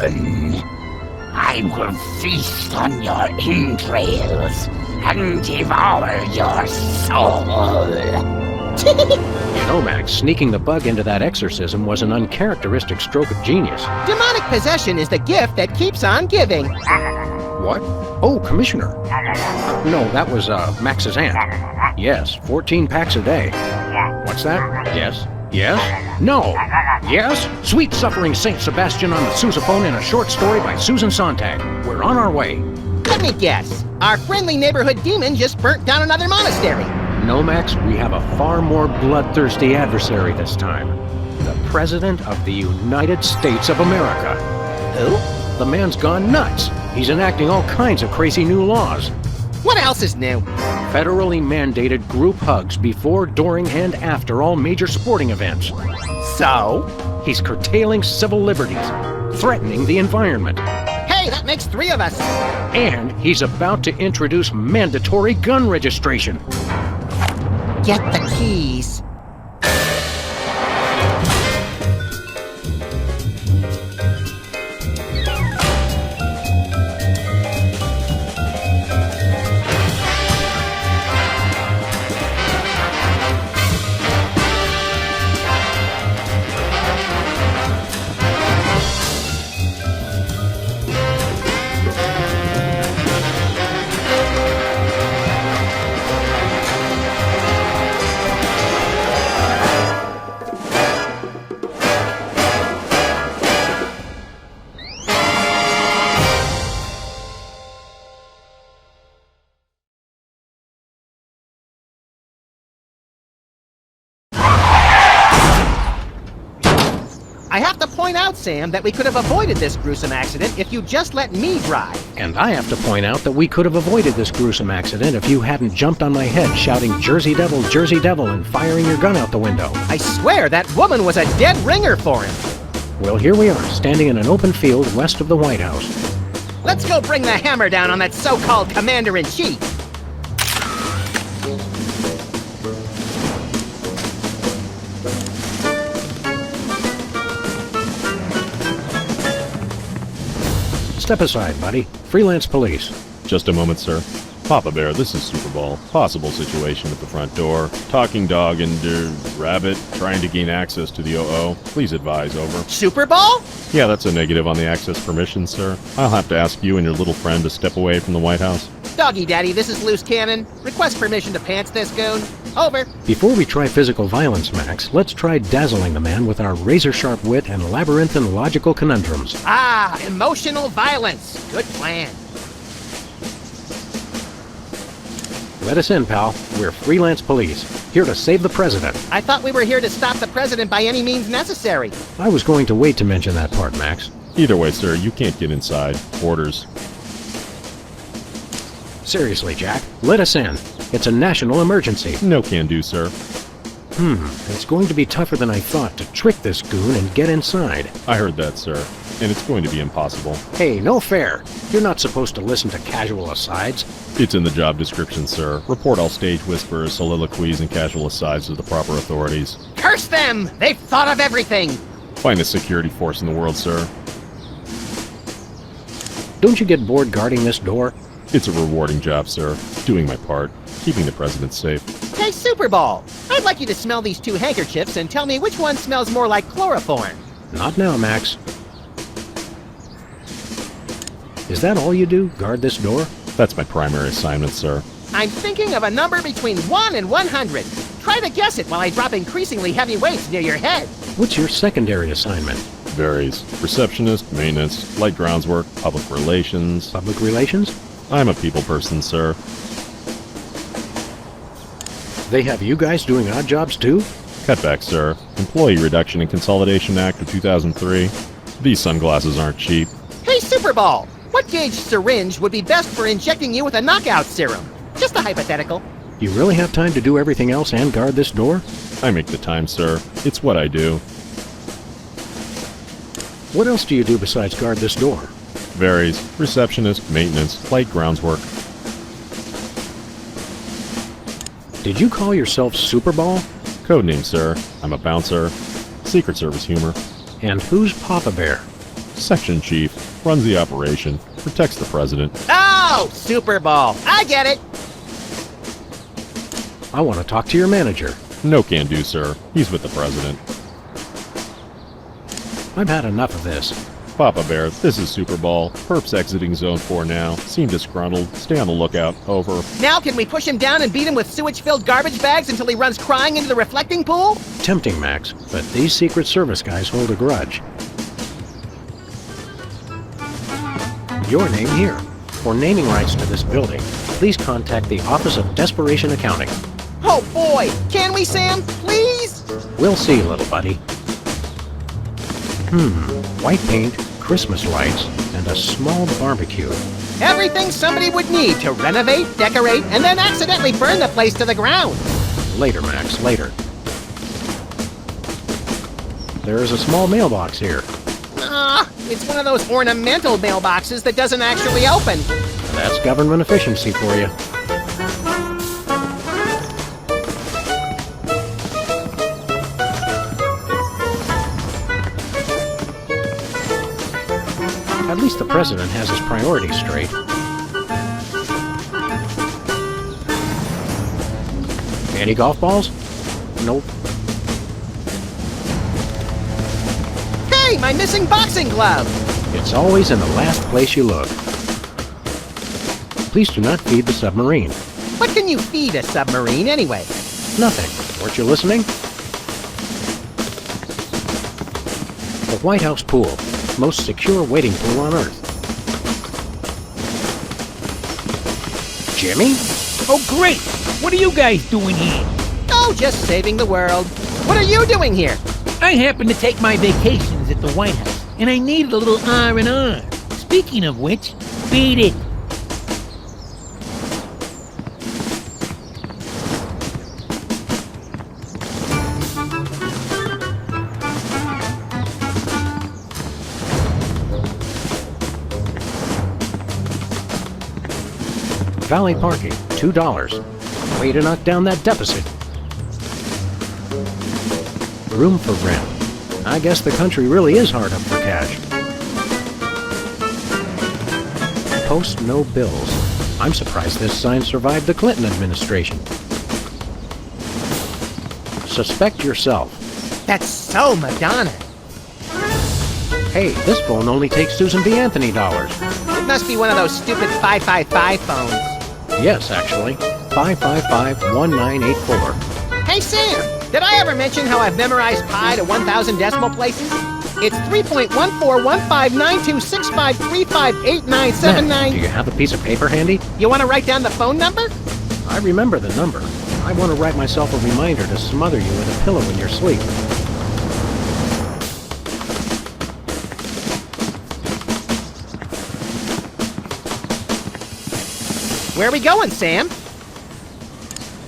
open. I will feast on your entrails and devour your soul. You know, Max, sneaking the bug into that exorcism was an uncharacteristic stroke of genius. Demonic possession is the gift that keeps on giving. What? Oh, Commissioner. No, that was, Max's aunt. Yes, 14 packs a day. What's that? Yes? Yes? No! Yes? Sweet Suffering Saint Sebastian on the sousaphone in a short story by Susan Sontag. We're on our way. Let me guess. Our friendly neighborhood demon just burnt down another monastery. No, Max, we have a far more bloodthirsty adversary this time. The President of the United States of America. Who? The man's gone nuts. He's enacting all kinds of crazy new laws. What else is new? Federally mandated group hugs before, during, and after all major sporting events. So? He's curtailing civil liberties, threatening the environment. Hey, that makes 3 of us. And he's about to introduce mandatory gun registration. Get the keys. I have to point out, Sam, that we could have avoided this gruesome accident if you just let me drive. And I have to point out that we could have avoided this gruesome accident if you hadn't jumped on my head shouting Jersey Devil, and firing your gun out the window. I swear that woman was a dead ringer for him. Well, here we are, standing in an open field west of the White House. Let's go bring the hammer down on that so-called commander-in-chief. Step aside, buddy. Freelance police. Just a moment, sir. Papa Bear, this is Super Bowl. Possible situation at the front door. Talking dog and, rabbit trying to gain access to the OO. Please advise, over. Super Bowl? Yeah, that's a negative on the access permission, sir. I'll have to ask you and your little friend to step away from the White House. Doggy Daddy, this is Loose Cannon. Request permission to pants this goon. Over. Before we try physical violence, Max, let's try dazzling the man with our razor-sharp wit and labyrinthine logical conundrums. Ah, emotional violence. Good plan. Let us in, pal. We're freelance police, here to save the president. I thought we were here to stop the president by any means necessary. I was going to wait to mention that part, Max. Either way, sir, you can't get inside. Orders. Seriously, Jack, let us in. It's a national emergency. No can do, sir. It's going to be tougher than I thought to trick this goon and get inside. I heard that, sir. And it's going to be impossible. Hey, no fair. You're not supposed to listen to casual asides. It's in the job description, sir. Report all stage whispers, soliloquies, and casual asides to the proper authorities. Curse them! They've thought of everything! Finest security force in the world, sir. Don't you get bored guarding this door? It's a rewarding job, sir. Doing my part. Keeping the president safe. Hey, Super Bowl! I'd like you to smell these 2 handkerchiefs and tell me which one smells more like chloroform. Not now, Max. Is that all you do? Guard this door? That's my primary assignment, sir. I'm thinking of a number between 1 and 100. Try to guess it while I drop increasingly heavy weights near your head. What's your secondary assignment? Varies. Receptionist, maintenance, light groundswork, public relations. Public relations? I'm a people person, sir. They have you guys doing odd jobs too? Cutback, sir. Employee Reduction and Consolidation Act of 2003. These sunglasses aren't cheap. Hey, Super Bowl! What gauge syringe would be best for injecting you with a knockout serum? Just a hypothetical. You really have time to do everything else and guard this door? I make the time, sir. It's what I do. What else do you do besides guard this door? Varies. Receptionist, maintenance, light groundswork. Did you call yourself Super Bowl? Codename, sir. I'm a bouncer. Secret Service humor. And who's Papa Bear? Section chief, runs the operation, protects the president. Oh, Super Bowl. I get it. I want to talk to your manager. No can do, sir. He's with the president. I've had enough of this. Papa Bear, this is Super Bowl. Perp's exiting Zone 4 now. Seem disgruntled. Stay on the lookout. Over. Now can we push him down and beat him with sewage-filled garbage bags until he runs crying into the reflecting pool? Tempting, Max, but these Secret Service guys hold a grudge. Your name here. For naming rights to this building, please contact the Office of Desperation Accounting. Oh boy! Can we, Sam? Please? We'll see, little buddy. White paint, Christmas lights, and a small barbecue. Everything somebody would need to renovate, decorate, and then accidentally burn the place to the ground. Later, Max, later. There is a small mailbox here. It's one of those ornamental mailboxes that doesn't actually open. That's government efficiency for you. At least the president has his priorities straight. Any golf balls? Nope. Hey, my missing boxing glove! It's always in the last place you look. Please do not feed the submarine. What can you feed a submarine anyway? Nothing. Weren't you listening? The White House pool. Most secure waiting pool on Earth. Jimmy? Oh, great! What are you guys doing here? Oh, just saving the world. What are you doing here? I happen to take my vacations at the White House, and I needed a little R&R. Speaking of which, beat it. Valet parking, $2. Way to knock down that deficit. Room for rent. I guess the country really is hard up for cash. Post no bills. I'm surprised this sign survived the Clinton administration. Suspect yourself. That's so Madonna. Hey, this phone only takes Susan B. Anthony dollars. It must be one of those stupid 555 phones. Yes, actually. 555-1984. Hey, Sam! Did I ever mention how I've memorized pi to 1,000 decimal places? It's 3.14159265358979. Do you have a piece of paper handy? You want to write down the phone number? I remember the number. I want to write myself a reminder to smother you with a pillow in your sleep. Where are we going, Sam?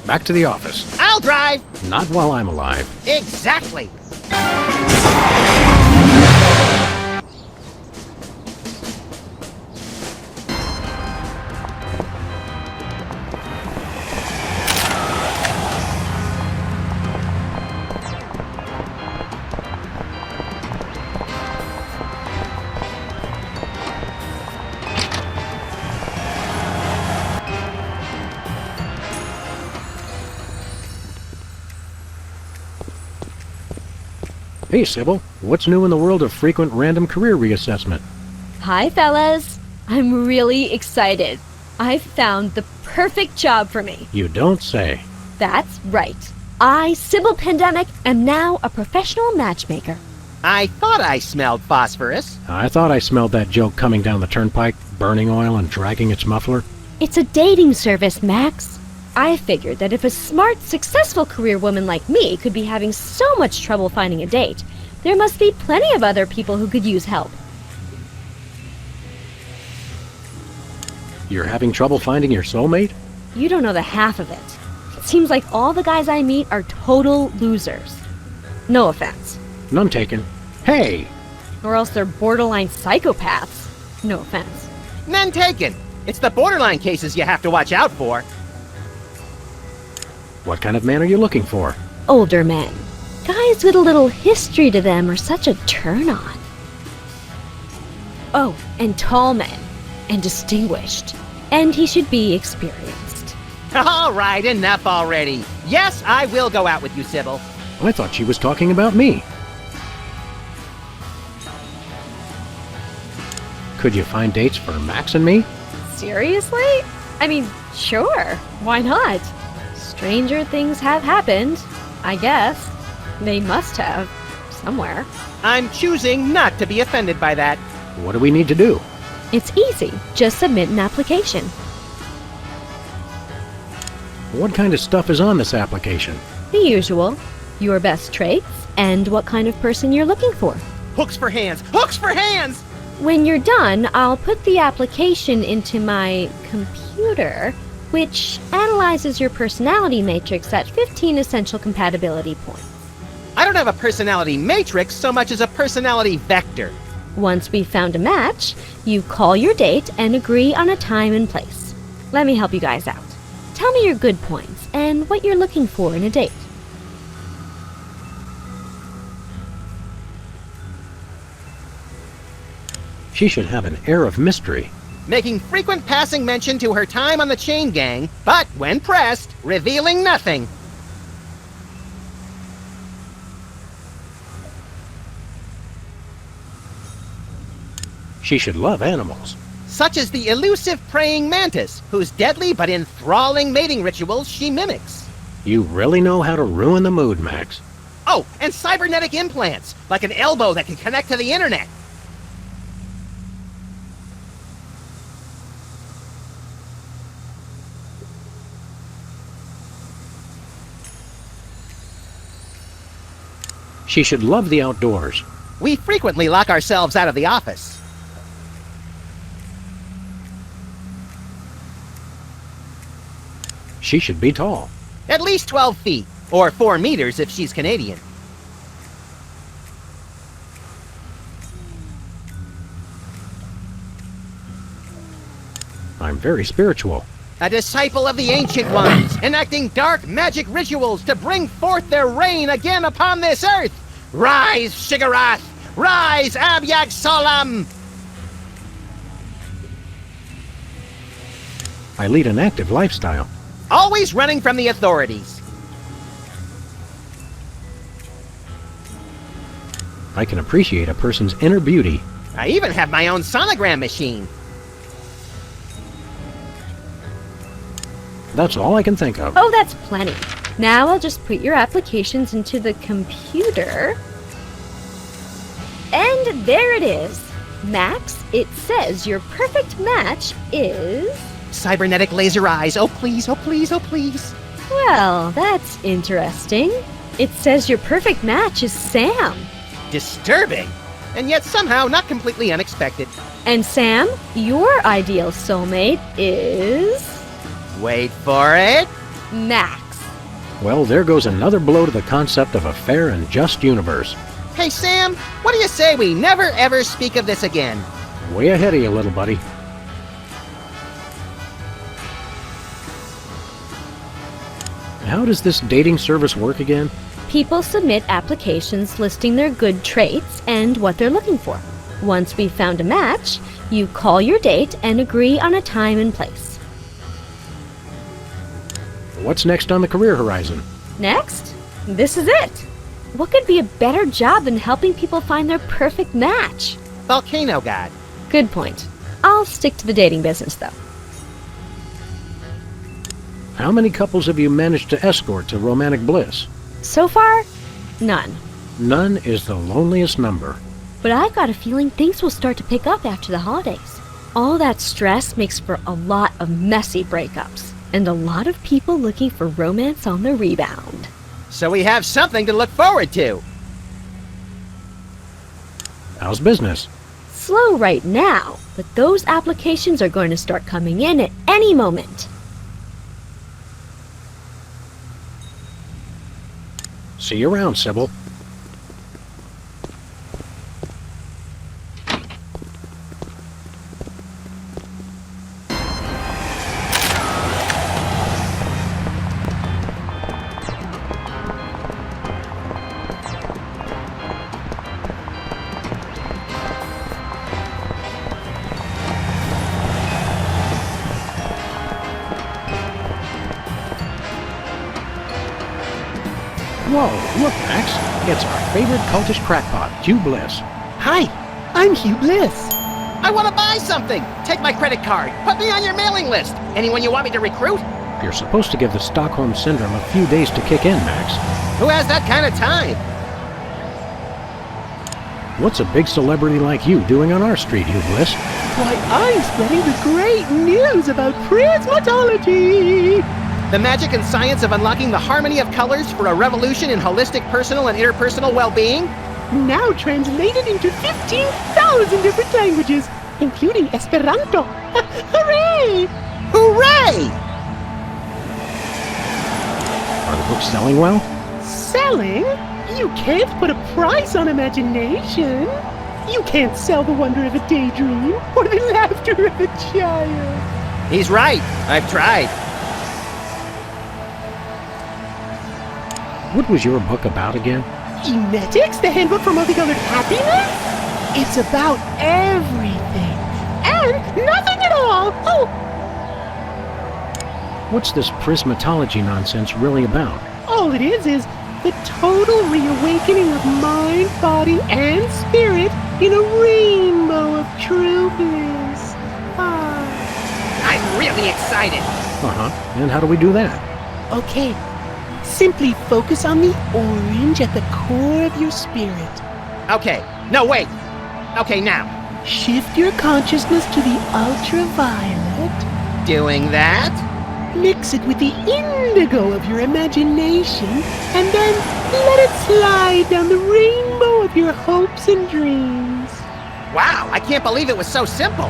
Back to the office. I'll drive! Not while I'm alive. Exactly! Hey, Sybil. What's new in the world of frequent random career reassessment? Hi, fellas. I'm really excited. I've found the perfect job for me. You don't say. That's right. I, Sybil Pandemic, am now a professional matchmaker. I thought I smelled phosphorus. I thought I smelled that joke coming down the turnpike, burning oil and dragging its muffler. It's a dating service, Max. I figured that if a smart, successful career woman like me could be having so much trouble finding a date, there must be plenty of other people who could use help. You're having trouble finding your soulmate? You don't know the half of it. It seems like all the guys I meet are total losers. No offense. None taken. Hey! Or else they're borderline psychopaths. No offense. None taken. It's the borderline cases you have to watch out for. What kind of man are you looking for? Older men. Guys with a little history to them are such a turn-on. Oh, and tall men. And distinguished. And he should be experienced. All right, enough already. Yes, I will go out with you, Sybil. I thought she was talking about me. Could you find dates for Max and me? Seriously? I mean, sure. Why not? Stranger things have happened, I guess. They must have. Somewhere. I'm choosing not to be offended by that. What do we need to do? It's easy. Just submit an application. What kind of stuff is on this application? The usual. Your best traits and what kind of person you're looking for. Hooks for hands! Hooks for hands! When you're done, I'll put the application into my computer, which analyzes your personality matrix at 15 essential compatibility points. I don't have a personality matrix so much as a personality vector. Once we've found a match, you call your date and agree on a time and place. Let me help you guys out. Tell me your good points and what you're looking for in a date. She should have an air of mystery. Making frequent passing mention to her time on the chain gang, but when pressed, revealing nothing. She should love animals. Such as the elusive praying mantis, whose deadly but enthralling mating rituals she mimics. You really know how to ruin the mood, Max. Oh, and cybernetic implants, like an elbow that can connect to the internet. She should love the outdoors. We frequently lock ourselves out of the office. She should be tall. At least 12 feet, or 4 meters if she's Canadian. I'm very spiritual. A disciple of the Ancient Ones, enacting dark magic rituals to bring forth their reign again upon this earth. Rise, Shigarath! Rise, Abyag Solam! I lead an active lifestyle. Always running from the authorities. I can appreciate a person's inner beauty. I even have my own sonogram machine. That's all I can think of. Oh, that's plenty. Now I'll just put your applications into the computer. And there it is. Max, it says your perfect match is... Cybernetic laser eyes. Oh, please, oh, please, oh, please. Well, that's interesting. It says your perfect match is Sam. Disturbing. And yet somehow not completely unexpected. And Sam, your ideal soulmate is... Wait for it. Max. Well, there goes another blow to the concept of a fair and just universe. Hey, Sam, what do you say we never ever speak of this again? Way ahead of you, little buddy. How does this dating service work again? People submit applications listing their good traits and what they're looking for. Once we've found a match, you call your date and agree on a time and place. What's next on the career horizon? Next? This is it. What could be a better job than helping people find their perfect match? Volcano God. Good point. I'll stick to the dating business, though. How many couples have you managed to escort to romantic bliss? So far, none. None is the loneliest number. But I got a feeling things will start to pick up after the holidays. All that stress makes for a lot of messy breakups, and a lot of people looking for romance on the rebound. So we have something to look forward to. How's business? Slow right now, but those applications are going to start coming in at any moment. See you around, Sybil. Look, Max, it's our favorite cultish crackpot, Hugh Bliss. Hi, I'm Hugh Bliss. I want to buy something. Take my credit card. Put me on your mailing list. Anyone you want me to recruit? You're supposed to give the Stockholm Syndrome a few days to kick in, Max. Who has that kind of time? What's a big celebrity like you doing on our street, Hugh Bliss? Why, I'm spreading the great news about prismatology! The magic and science of unlocking the harmony of colors for a revolution in holistic personal and interpersonal well-being? Now translated into 15,000 different languages, including Esperanto. Hooray! Hooray! Are the books selling well? Selling? You can't put a price on imagination. You can't sell the wonder of a daydream or the laughter of a child. He's right. I've tried. What was your book about again? Emetics, the handbook for multicolored happiness? It's about everything and nothing at all. Oh! What's this prismatology nonsense really about? All it is the total reawakening of mind, body, and spirit in a rainbow of true bliss. Ah. I'm really excited. Uh-huh. And how do we do that? Okay. Simply focus on the orange at the core of your spirit. Okay. No, wait. Okay, now. Shift your consciousness to the ultraviolet. Doing that? Mix it with the indigo of your imagination, and then let it slide down the rainbow of your hopes and dreams. Wow, I can't believe it was so simple.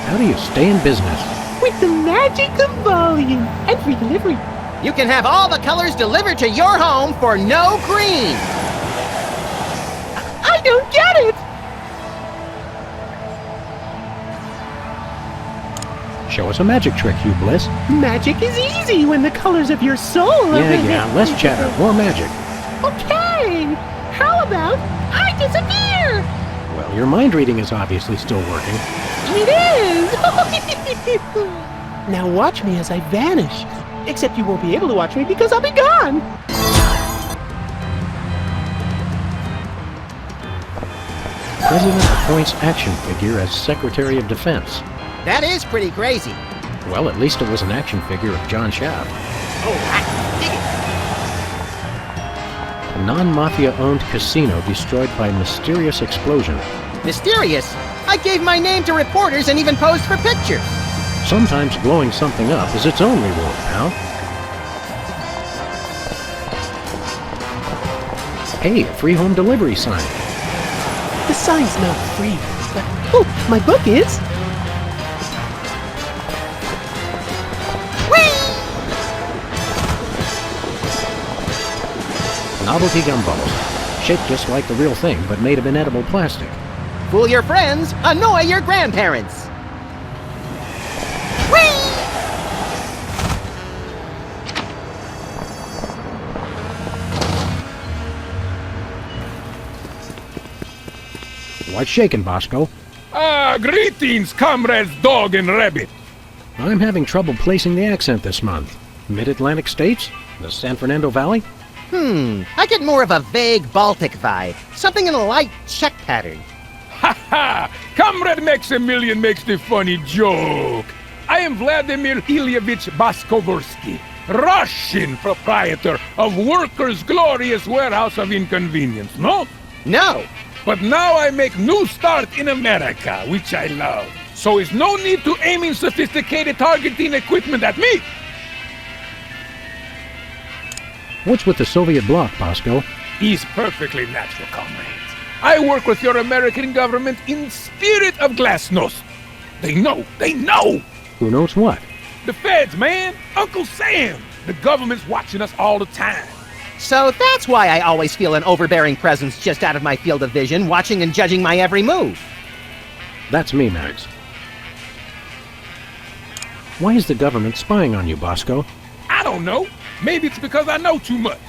How do you stay in business? With the magic of volume and free delivery. You can have all the colors delivered to your home for no green. I don't get it! Show us a magic trick, Hugh Bliss. Magic is easy when the colors of your soul are... Yeah, less chatter, more magic. Okay! How about I disappear? Well, your mind reading is obviously still working. It is! Now watch me as I vanish. Except you won't be able to watch me because I'll be gone! President appoints action figure as Secretary of Defense. That is pretty crazy. Well, at least it was an action figure of John Shaft. Oh, I dig it. A non-mafia-owned casino destroyed by mysterious explosion. Mysterious? I gave my name to reporters and even posed for pictures. Sometimes blowing something up is its own reward, pal. Hey, a free home delivery sign. The sign's not free, but... Oh, my book is! Novelty gumballs. Shaped just like the real thing, but made of inedible plastic. Fool your friends, annoy your grandparents. Whee! What's shaking, Bosco? Greetings, comrades Dog and Rabbit. I'm having trouble placing the accent this month. Mid-Atlantic states? The San Fernando Valley? I get more of a vague Baltic vibe. Something in a light Czech pattern. Ha ha! Comrade Maximilian makes the funny joke. I am Vladimir Ilyevich Baskovorsky, Russian proprietor of Workers' Glorious Warehouse of Inconvenience, no? No. But now I make new start in America, which I love. So is no need to aiming sophisticated targeting equipment at me. What's with the Soviet bloc, Bosco? He's perfectly natural, comrades. I work with your American government in spirit of glasnost. They know. Who knows what? The feds, man. Uncle Sam. The government's watching us all the time. So that's why I always feel an overbearing presence just out of my field of vision, watching and judging my every move. That's me, Max. Why is the government spying on you, Bosco? I don't know. Maybe it's because I know too much.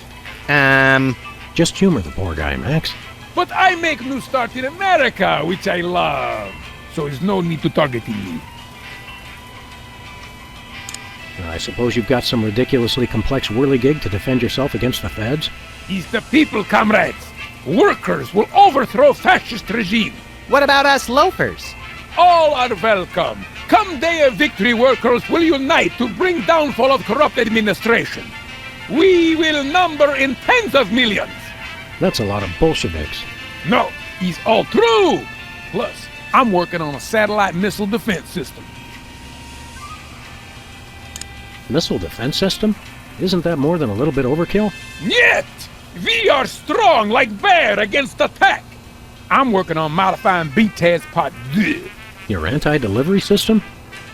Just humor the poor guy, Max. But I make new start in America, which I love. So there's no need to target me. I suppose you've got some ridiculously complex whirligig to defend yourself against the feds? It's the people, comrades. Workers will overthrow fascist regime. What about us loafers? All are welcome. Come day of victory, workers will unite to bring downfall of corrupt administration. We will number in tens of millions. That's a lot of Bolsheviks. No, it's all true. Plus, I'm working on a satellite missile defense system. Missile defense system? Isn't that more than a little bit overkill? Yet, we are strong like bear against attack. I'm working on modifying BTA's part 2. Your anti-delivery system?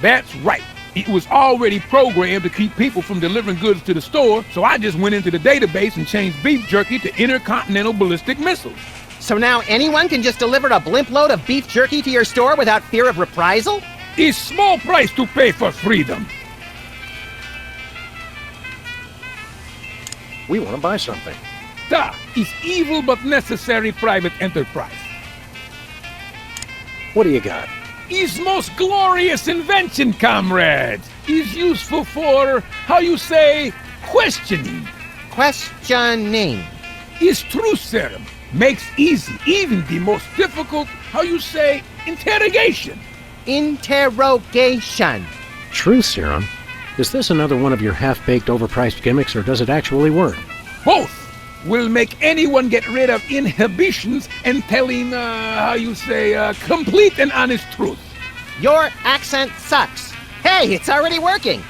That's right. It was already programmed to keep people from delivering goods to the store, so I just went into the database and changed beef jerky to intercontinental ballistic missiles. So now anyone can just deliver a blimp load of beef jerky to your store without fear of reprisal? It's small price to pay for freedom. We want to buy something. Da is evil but necessary private enterprise. What do you got? His most glorious invention, comrades, is useful for, how you say, questioning. Questioning. His truth serum makes easy even the most difficult, how you say, interrogation. Interrogation. Truth serum? Is this another one of your half-baked, overpriced gimmicks, or does it actually work? Both will make anyone get rid of inhibitions and telling, how you say, complete and honest truth. Your accent sucks. Hey, it's already working.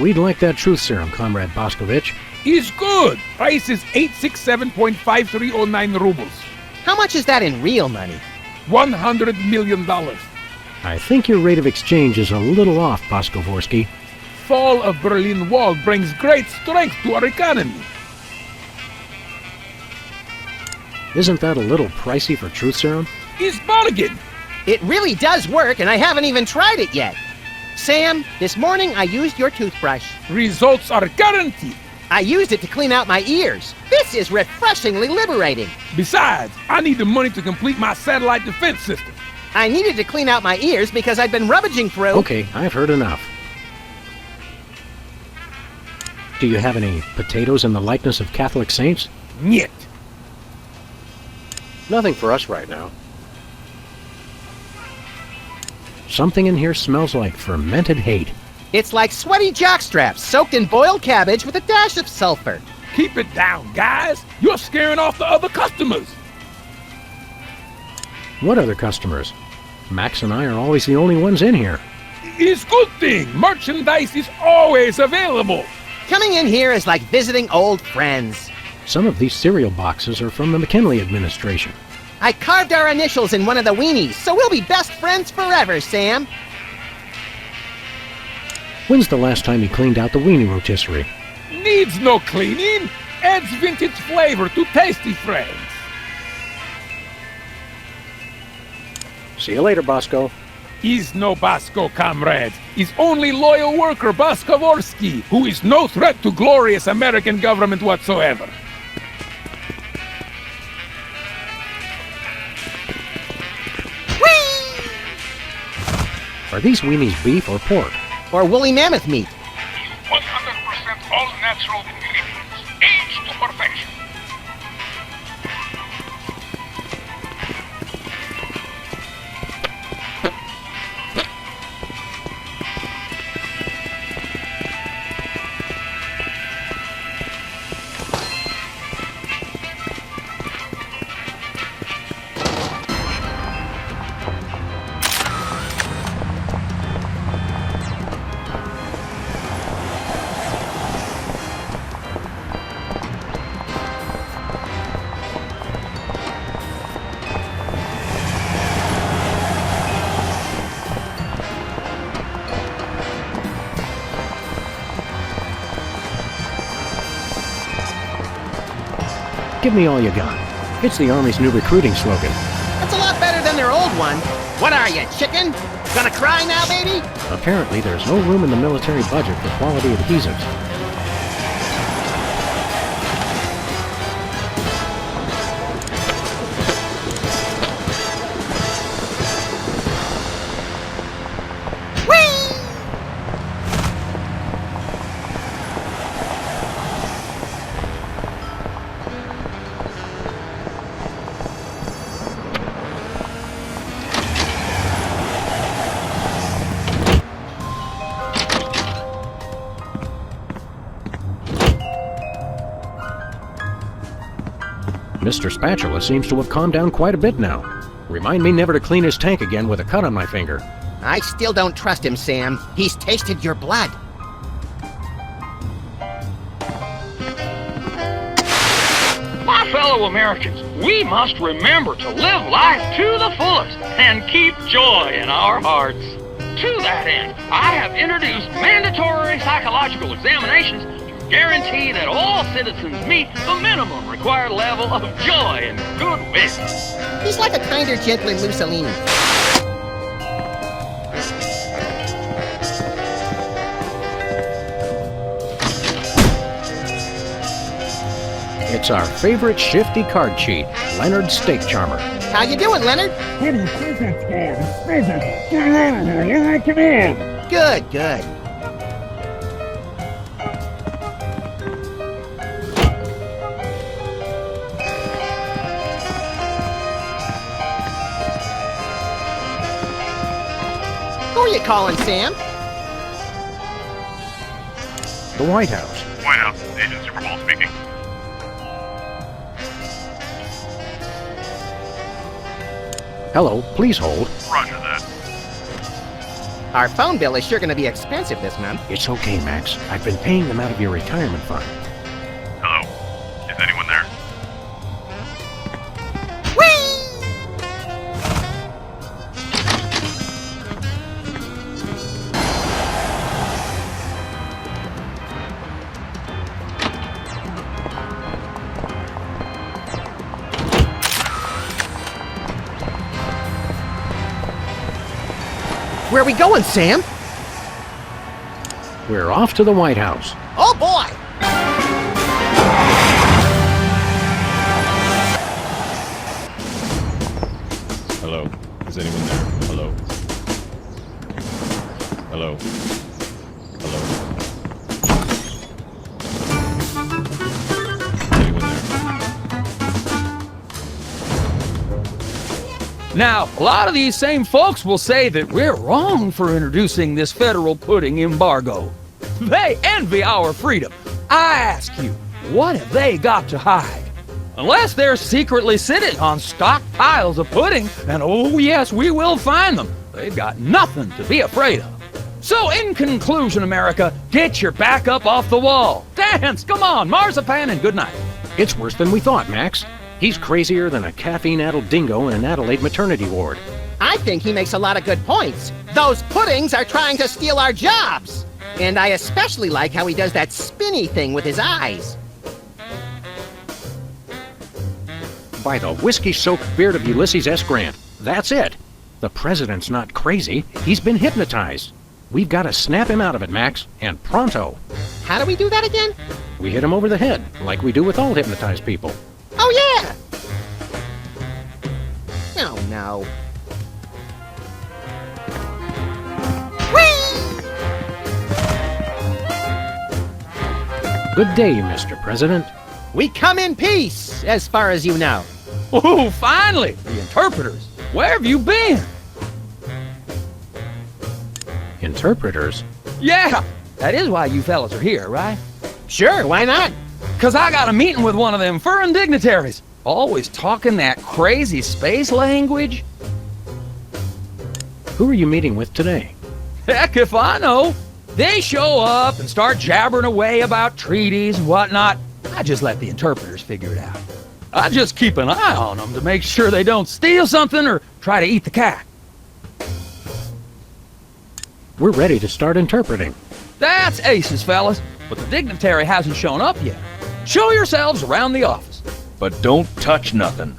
We'd like that truth serum, Comrade Boscovich. Is good. Price is 867.5309 rubles. How much is that in real money? $100 million. I think your rate of exchange is a little off, Boskovorsky. Fall of Berlin Wall brings great strength to our economy. Isn't that a little pricey for truth serum? Is bargain. It really does work, and I haven't even tried it yet. Sam, this morning I used your toothbrush. Results are guaranteed. I used it to clean out my ears. This is refreshingly liberating. Besides, I need the money to complete my satellite defense system. I needed to clean out my ears because I'd been rummaging through... Okay, I've heard enough. Do you have any potatoes in the likeness of Catholic saints? Niet. Nothing for us right now. Something in here smells like fermented hate. It's like sweaty jockstraps soaked in boiled cabbage with a dash of sulfur. Keep it down, guys. You're scaring off the other customers. What other customers? Max and I are always the only ones in here. It's good thing. Merchandise is always available. Coming in here is like visiting old friends. Some of these cereal boxes are from the McKinley administration. I carved our initials in one of the weenies, so we'll be best friends forever, Sam. When's the last time you cleaned out the weenie rotisserie? Needs no cleaning. Adds vintage flavor to tasty friends. See you later, Bosco. Is no Bosco, comrades. Is only loyal worker Boskovorsky, who is no threat to glorious American government whatsoever. Whee! Are these weenies beef or pork? Or woolly mammoth meat. 100% all natural ingredients, aged to perfection. Give me all you got. It's the Army's new recruiting slogan. That's a lot better than their old one. What are you, chicken? Gonna cry now, baby? Apparently, there's no room in the military budget for quality adhesives. Mr. Spatula seems to have calmed down quite a bit now. Remind me never to clean his tank again with a cut on my finger. I still don't trust him, Sam. He's tasted your blood. My fellow Americans, we must remember to live life to the fullest and keep joy in our hearts. To that end, I have introduced mandatory psychological examinations to guarantee that all citizens meet the minimum required level of joy and goodwill. He's like a kinder, gentler Mussolini. It's our favorite shifty card cheat, Leonard's Steak Charmer. How you doing, Leonard? Good, good. Who are you calling, Sam? The White House. White House, Agent Superball speaking. Hello, please hold. Roger that. Our phone bill is sure going to be expensive this month. It's okay, Max. I've been paying them out of your retirement fund. Hello. Is anyone there? Where are we going, Sam? We're off to the White House. Oh, boy! Hello. Is anyone there? Hello. Hello. Hello. Anyone there? Now, a lot of these same folks will say that we're wrong for introducing this federal pudding embargo. They envy our freedom. I ask you, what have they got to hide? Unless they're secretly sitting on stockpiles of pudding, and oh yes, we will find them, they've got nothing to be afraid of. So in conclusion, America, get your back up off the wall. Dance, come on, marzipan, and good night. It's worse than we thought, Max. He's crazier than a caffeine-addled dingo in an Adelaide maternity ward. I think he makes a lot of good points. Those puddings are trying to steal our jobs. And I especially like how he does that spinny thing with his eyes. By the whiskey-soaked beard of Ulysses S. Grant, that's it. The president's not crazy. He's been hypnotized. We've got to snap him out of it, Max, and pronto. How do we do that again? We hit him over the head, like we do with all hypnotized people. Oh, yeah! Oh, no. Good day, Mr. President. We come in peace, as far as you know. Oh, finally, the interpreters. Where have you been? Interpreters? Yeah, that is why you fellas are here, right? Sure, why not? 'Cause I got a meeting with one of them foreign dignitaries. Always talking that crazy space language. Who are you meeting with today? Heck if I know. They show up and start jabbering away about treaties and whatnot. I just let the interpreters figure it out. I just keep an eye on them to make sure they don't steal something or try to eat the cat. We're ready to start interpreting. That's aces, fellas, but the dignitary hasn't shown up yet. Show yourselves around the office, but don't touch nothing.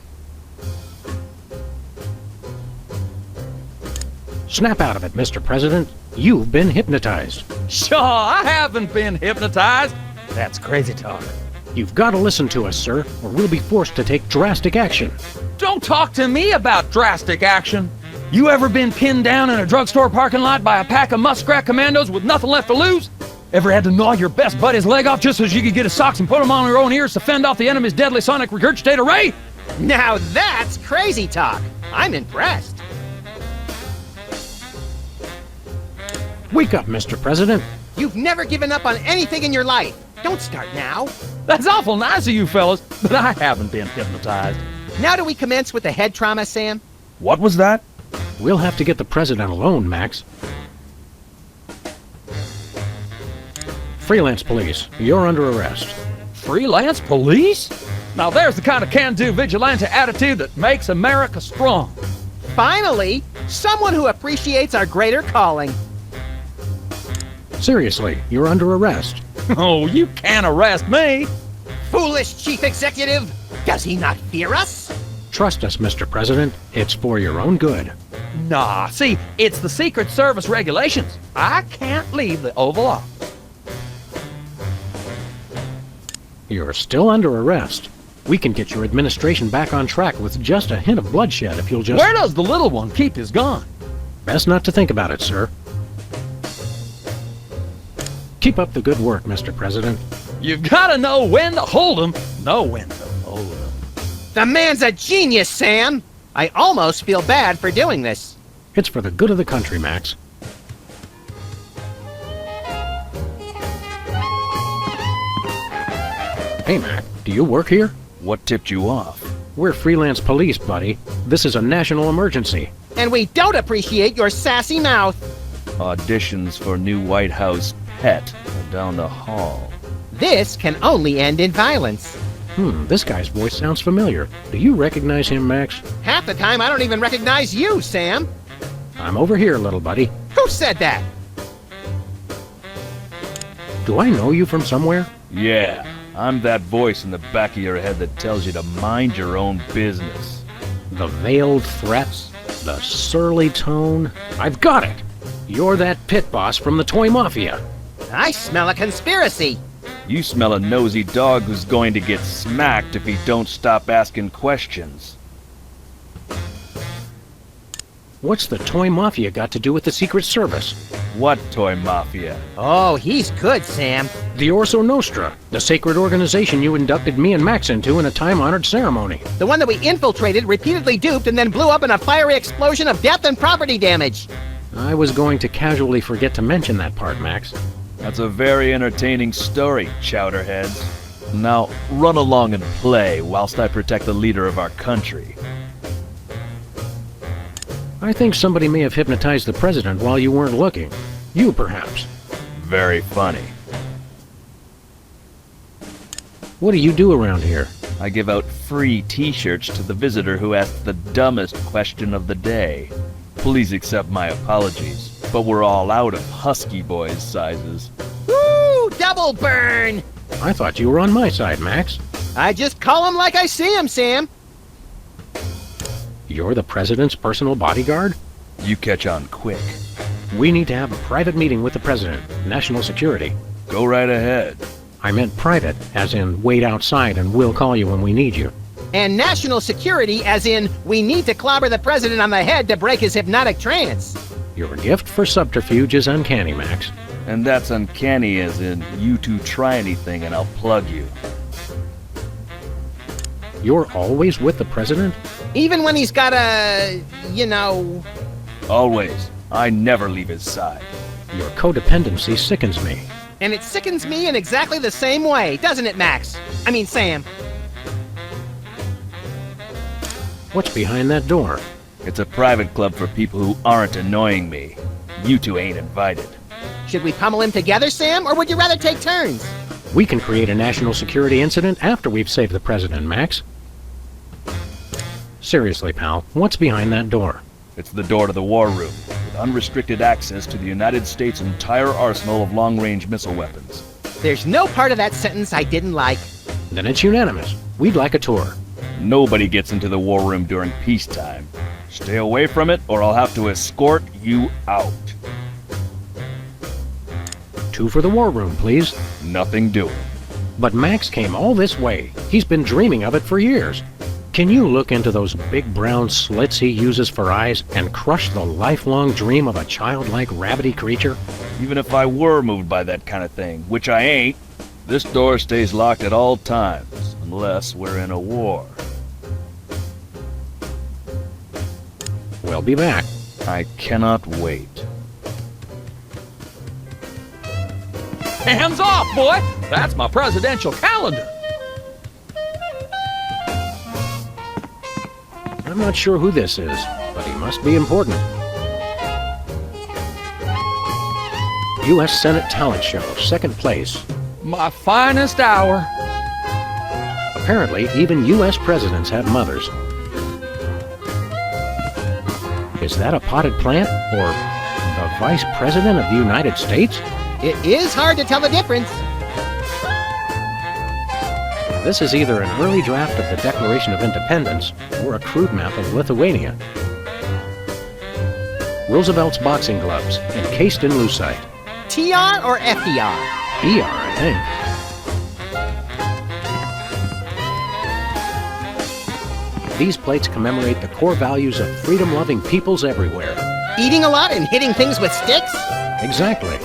Snap out of it, Mr. President. You've been hypnotized. Sure, I haven't been hypnotized. That's crazy talk. You've got to listen to us, sir, or we'll be forced to take drastic action. Don't talk to me about drastic action. You ever been pinned down in a drugstore parking lot by a pack of muskrat commandos with nothing left to lose? Ever had to gnaw your best buddy's leg off just so you could get his socks and put them on your own ears to fend off the enemy's deadly sonic regurgitator ray? Now that's crazy talk. I'm impressed. Wake up, Mr. President. You've never given up on anything in your life. Don't start now. That's awful nice of you fellas, but I haven't been hypnotized. Now do we commence with the head trauma, Sam? What was that? We'll have to get the president alone, Max. Freelance police, you're under arrest. Freelance police? Now there's the kind of can-do vigilante attitude that makes America strong. Finally, someone who appreciates our greater calling. Seriously, you're under arrest. Oh, you can't arrest me. Foolish chief executive! Does he not fear us? Trust us, Mr. President. It's for your own good. Nah, see, it's the Secret Service regulations. I can't leave the Oval Office. You're still under arrest. We can get your administration back on track with just a hint of bloodshed if you'll just... Where does the little one keep his gun? Best not to think about it, sir. Keep up the good work, Mr. President. You've got to know when to hold 'em, know when to hold 'em. The man's a genius, Sam! I almost feel bad for doing this. It's for the good of the country, Max. Hey, Mac, do you work here? What tipped you off? We're freelance police, buddy. This is a national emergency. And we don't appreciate your sassy mouth. Auditions for new White House pet are down the hall. This can only end in violence. This guy's voice sounds familiar. Do you recognize him, Max? Half the time I don't even recognize you, Sam. I'm over here, little buddy. Who said that? Do I know you from somewhere? Yeah, I'm that voice in the back of your head that tells you to mind your own business. The veiled threats, the surly tone. I've got it! You're that pit boss from the Toy Mafia. I smell a conspiracy. You smell a nosy dog who's going to get smacked if he don't stop asking questions. What's the Toy Mafia got to do with the Secret Service? What Toy Mafia? Oh, he's good, Sam. The Orso Nostra, the sacred organization you inducted me and Max into in a time-honored ceremony. The one that we infiltrated, repeatedly duped, and then blew up in a fiery explosion of death and property damage. I was going to casually forget to mention that part, Max. That's a very entertaining story, chowderheads. Now, run along and play whilst I protect the leader of our country. I think somebody may have hypnotized the president while you weren't looking. You, perhaps. Very funny. What do you do around here? I give out free t-shirts to the visitor who asks the dumbest question of the day. Please accept my apologies, but we're all out of Husky Boys sizes. Woo! Double burn! I thought you were on my side, Max. I just call him like I see him, Sam. You're the president's personal bodyguard? You catch on quick. We need to have a private meeting with the president. National security. Go right ahead. I meant private, as in wait outside and we'll call you when we need you. And national security, as in we need to clobber the president on the head to break his hypnotic trance. Your gift for subterfuge is uncanny, Max. And that's uncanny as in you two try anything and I'll plug you. You're always with the president? Even when he's got a, Always. I never leave his side. Your codependency sickens me. And it sickens me in exactly the same way, doesn't it, Max? I mean, Sam. What's behind that door? It's a private club for people who aren't annoying me. You two ain't invited. Should we pummel him together, Sam, or would you rather take turns? We can create a national security incident after we've saved the president, Max. Seriously, pal, what's behind that door? It's the door to the war room, with unrestricted access to the United States' entire arsenal of long-range missile weapons. There's no part of that sentence I didn't like. Then it's unanimous. We'd like a tour. Nobody gets into the war room during peacetime. Stay away from it, or I'll have to escort you out. 2 for the war room, please. Nothing doing. But Max came all this way. He's been dreaming of it for years. Can you look into those big brown slits he uses for eyes and crush the lifelong dream of a childlike rabbity creature? Even if I were moved by that kind of thing, which I ain't, this door stays locked at all times, unless we're in a war. We'll be back. I cannot wait. Hands off, boy! That's my presidential calendar. I'm not sure who this is, but he must be important. U.S. Senate Talent Show, second place. My finest hour. Apparently, even U.S. presidents have mothers. Is that a potted plant, or the Vice President of the United States? It is hard to tell the difference. This is either an early draft of the Declaration of Independence or a crude map of Lithuania. Roosevelt's boxing gloves, encased in lucite. TR or FDR? ER, I think. These plates commemorate the core values of freedom-loving peoples everywhere. Eating a lot and hitting things with sticks? Exactly.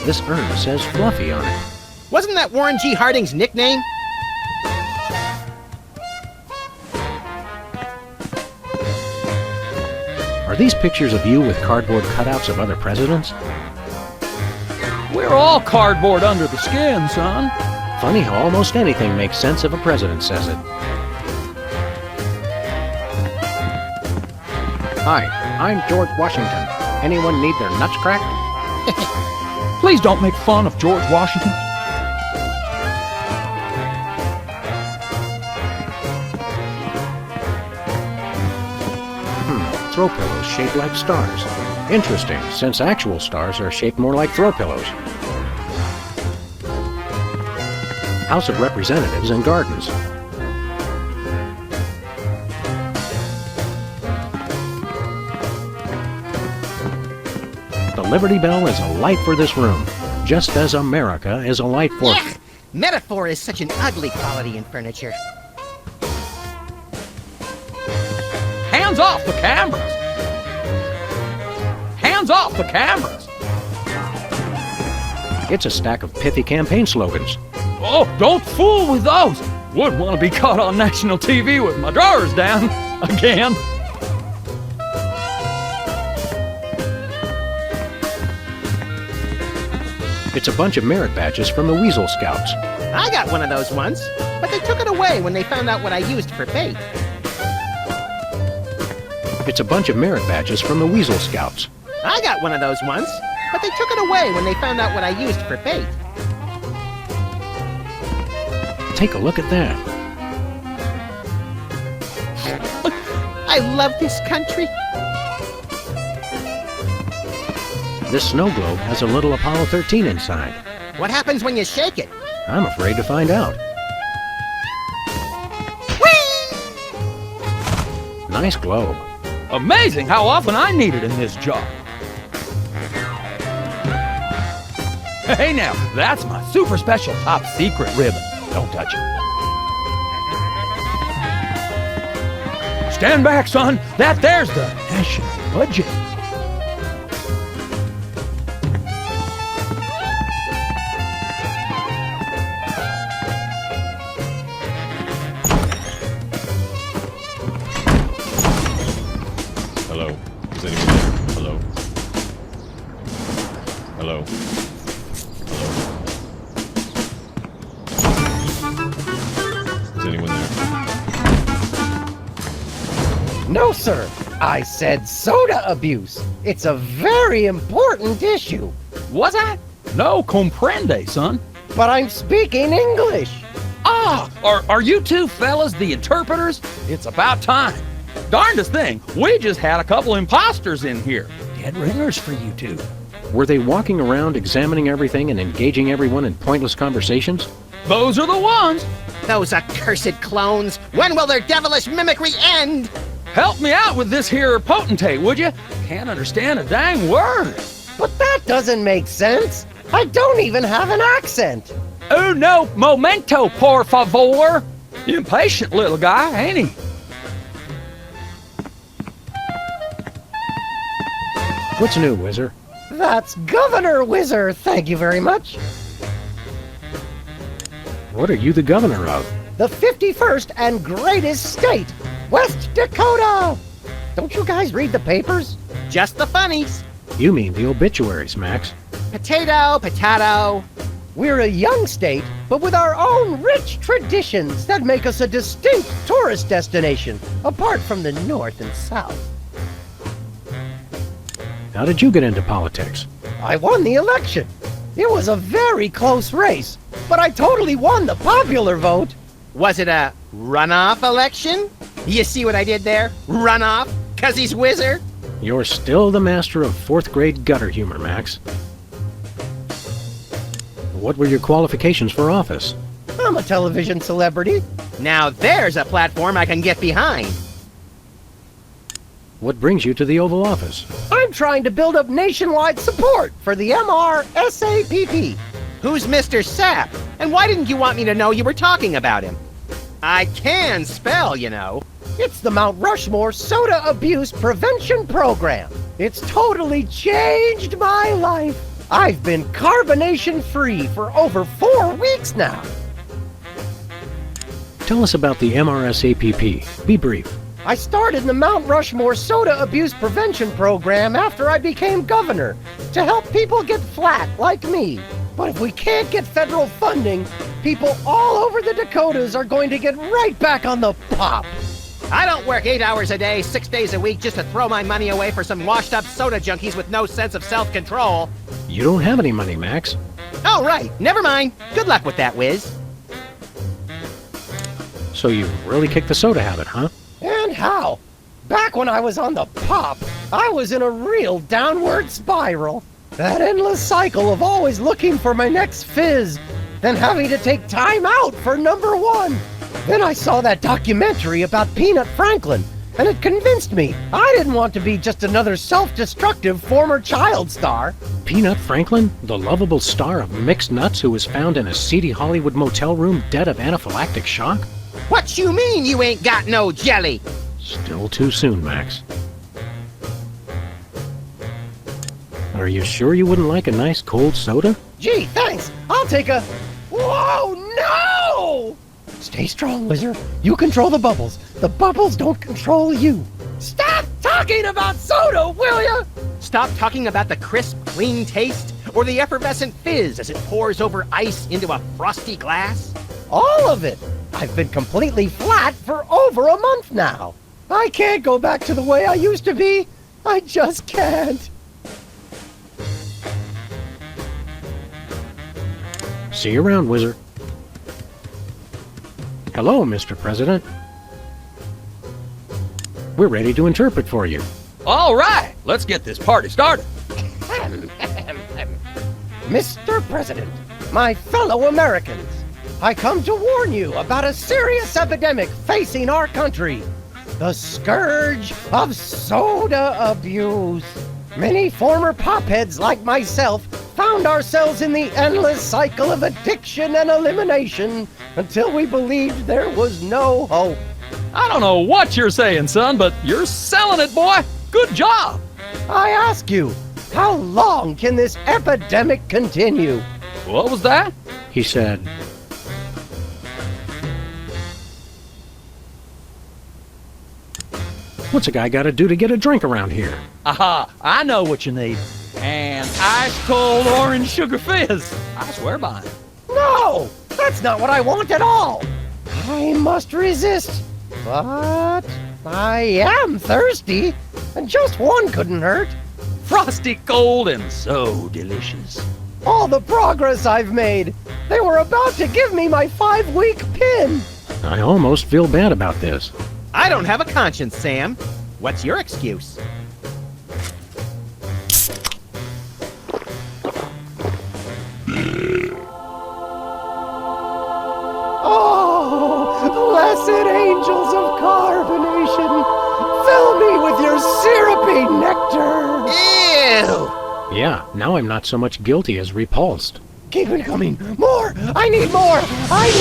This urn says Fluffy on it. Wasn't that Warren G. Harding's nickname? Are these pictures of you with cardboard cutouts of other presidents? We're all cardboard under the skin, son. Funny how almost anything makes sense if a president says it. Hi, I'm George Washington. Anyone need their nuts cracked? Please don't make fun of George Washington. Throw pillows shaped like stars. Interesting, since actual stars are shaped more like throw pillows. House of Representatives and Gardens. The Liberty Bell is a light for this room, just as America is a light for... Yuck! Metaphor is such an ugly quality in furniture. Hands off the cameras! Hands off the cameras! It's a stack of pithy campaign slogans. Oh, don't fool with those! Wouldn't want to be caught on national TV with my drawers down again. It's a bunch of merit badges from the Weasel Scouts. I got one of those once, but they took it away when they found out what I used for bait. It's a bunch of merit badges from the Weasel Scouts. I got one of those once, but they took it away when they found out what I used for bait. Take a look at that. I love this country. This snow globe has a little Apollo 13 inside. What happens when you shake it? I'm afraid to find out. Whee! Nice globe. Amazing how often I need it in this job. Hey now, that's my super special top secret ribbon. Don't touch it. Stand back, son. That there's the national budget. Hello? Is anyone there? Hello? Hello? Is anyone there? No, sir. I said soda abuse. It's a very important issue. Was I? No comprende, son. But I'm speaking English. Ah, are you two fellas the interpreters? It's about time. Darndest thing, we just had a couple imposters in here. Dead ringers for you two. Were they walking around examining everything and engaging everyone in pointless conversations? Those are the ones. Those accursed clones. When will their devilish mimicry end? Help me out with this here potentate, would you? Can't understand a dang word. But that doesn't make sense. I don't even have an accent. Oh no, momento, por favor. Impatient little guy, ain't he? What's new, Whizzer? That's Governor Whizzer, thank you very much. What are you the governor of? The 51st and greatest state, West Dakota. Don't you guys read the papers? Just the funnies. You mean the obituaries, Max. Potato, potato. We're a young state, but with our own rich traditions that make us a distinct tourist destination, apart from the North and South. How did you get into politics? I won the election. It was a very close race, but I totally won the popular vote. Was it a runoff election? You see what I did there? Runoff? 'Cause he's wizard? You're still the master of 4th grade gutter humor, Max. What were your qualifications for office? I'm a television celebrity. Now there's a platform I can get behind. What brings you to the Oval Office? I'm trying to build up nationwide support for the MRSAPP. Who's Mr. Sapp? And why didn't you want me to know you were talking about him? I can spell, you know. It's the Mount Rushmore Soda Abuse Prevention Program. It's totally changed my life. I've been carbonation-free for over 4 weeks now. Tell us about the MRSAPP. Be brief. I started the Mount Rushmore Soda Abuse Prevention Program after I became governor to help people get flat like me. But if we can't get federal funding, people all over the Dakotas are going to get right back on the pop. I don't work 8 hours a day, 6 days a week just to throw my money away for some washed-up soda junkies with no sense of self-control. You don't have any money, Max. Oh, right. Never mind. Good luck with that, Wiz. So you really kicked the soda habit, huh? And how? Back when I was on the pop, I was in a real downward spiral. That endless cycle of always looking for my next fizz, then having to take time out for number 1. Then I saw that documentary about Peanut Franklin, and it convinced me I didn't want to be just another self-destructive former child star. Peanut Franklin, the lovable star of mixed nuts who was found in a seedy Hollywood motel room dead of anaphylactic shock? What you mean you ain't got no jelly? Still too soon, Max. Are you sure you wouldn't like a nice cold soda? Gee, thanks. I'll take a... Whoa, no! Stay strong, Wizard. You control the bubbles. The bubbles don't control you. Stop talking about soda, will ya? Stop talking about the crisp, clean taste or the effervescent fizz as it pours over ice into a frosty glass? All of it. I've been completely flat for over a month now. I can't go back to the way I used to be. I just can't. See you around, Wizard. Hello, Mr. President. We're ready to interpret for you. All right, let's get this party started. Mr. President, my fellow Americans, I come to warn you about a serious epidemic facing our country. The scourge of soda abuse. Many former popheads like myself found ourselves in the endless cycle of addiction and elimination until we believed there was no hope. I don't know what you're saying, son, but you're selling it, boy. Good job. I ask you, how long can this epidemic continue? What was that? He said, what's a guy got to do to get a drink around here? Aha, I know what you need. An ice-cold orange sugar fizz. I swear by it. No, that's not what I want at all. I must resist, but I am thirsty, and just one couldn't hurt. Frosty cold and so delicious. All the progress I've made. They were about to give me my 5-week pin. I almost feel bad about this. I don't have a conscience, Sam. What's your excuse? Oh, blessed angels of carbonation, fill me with your syrupy nectar. Ew! Yeah, now I'm not so much guilty as repulsed. Keep it coming. More! I need more! I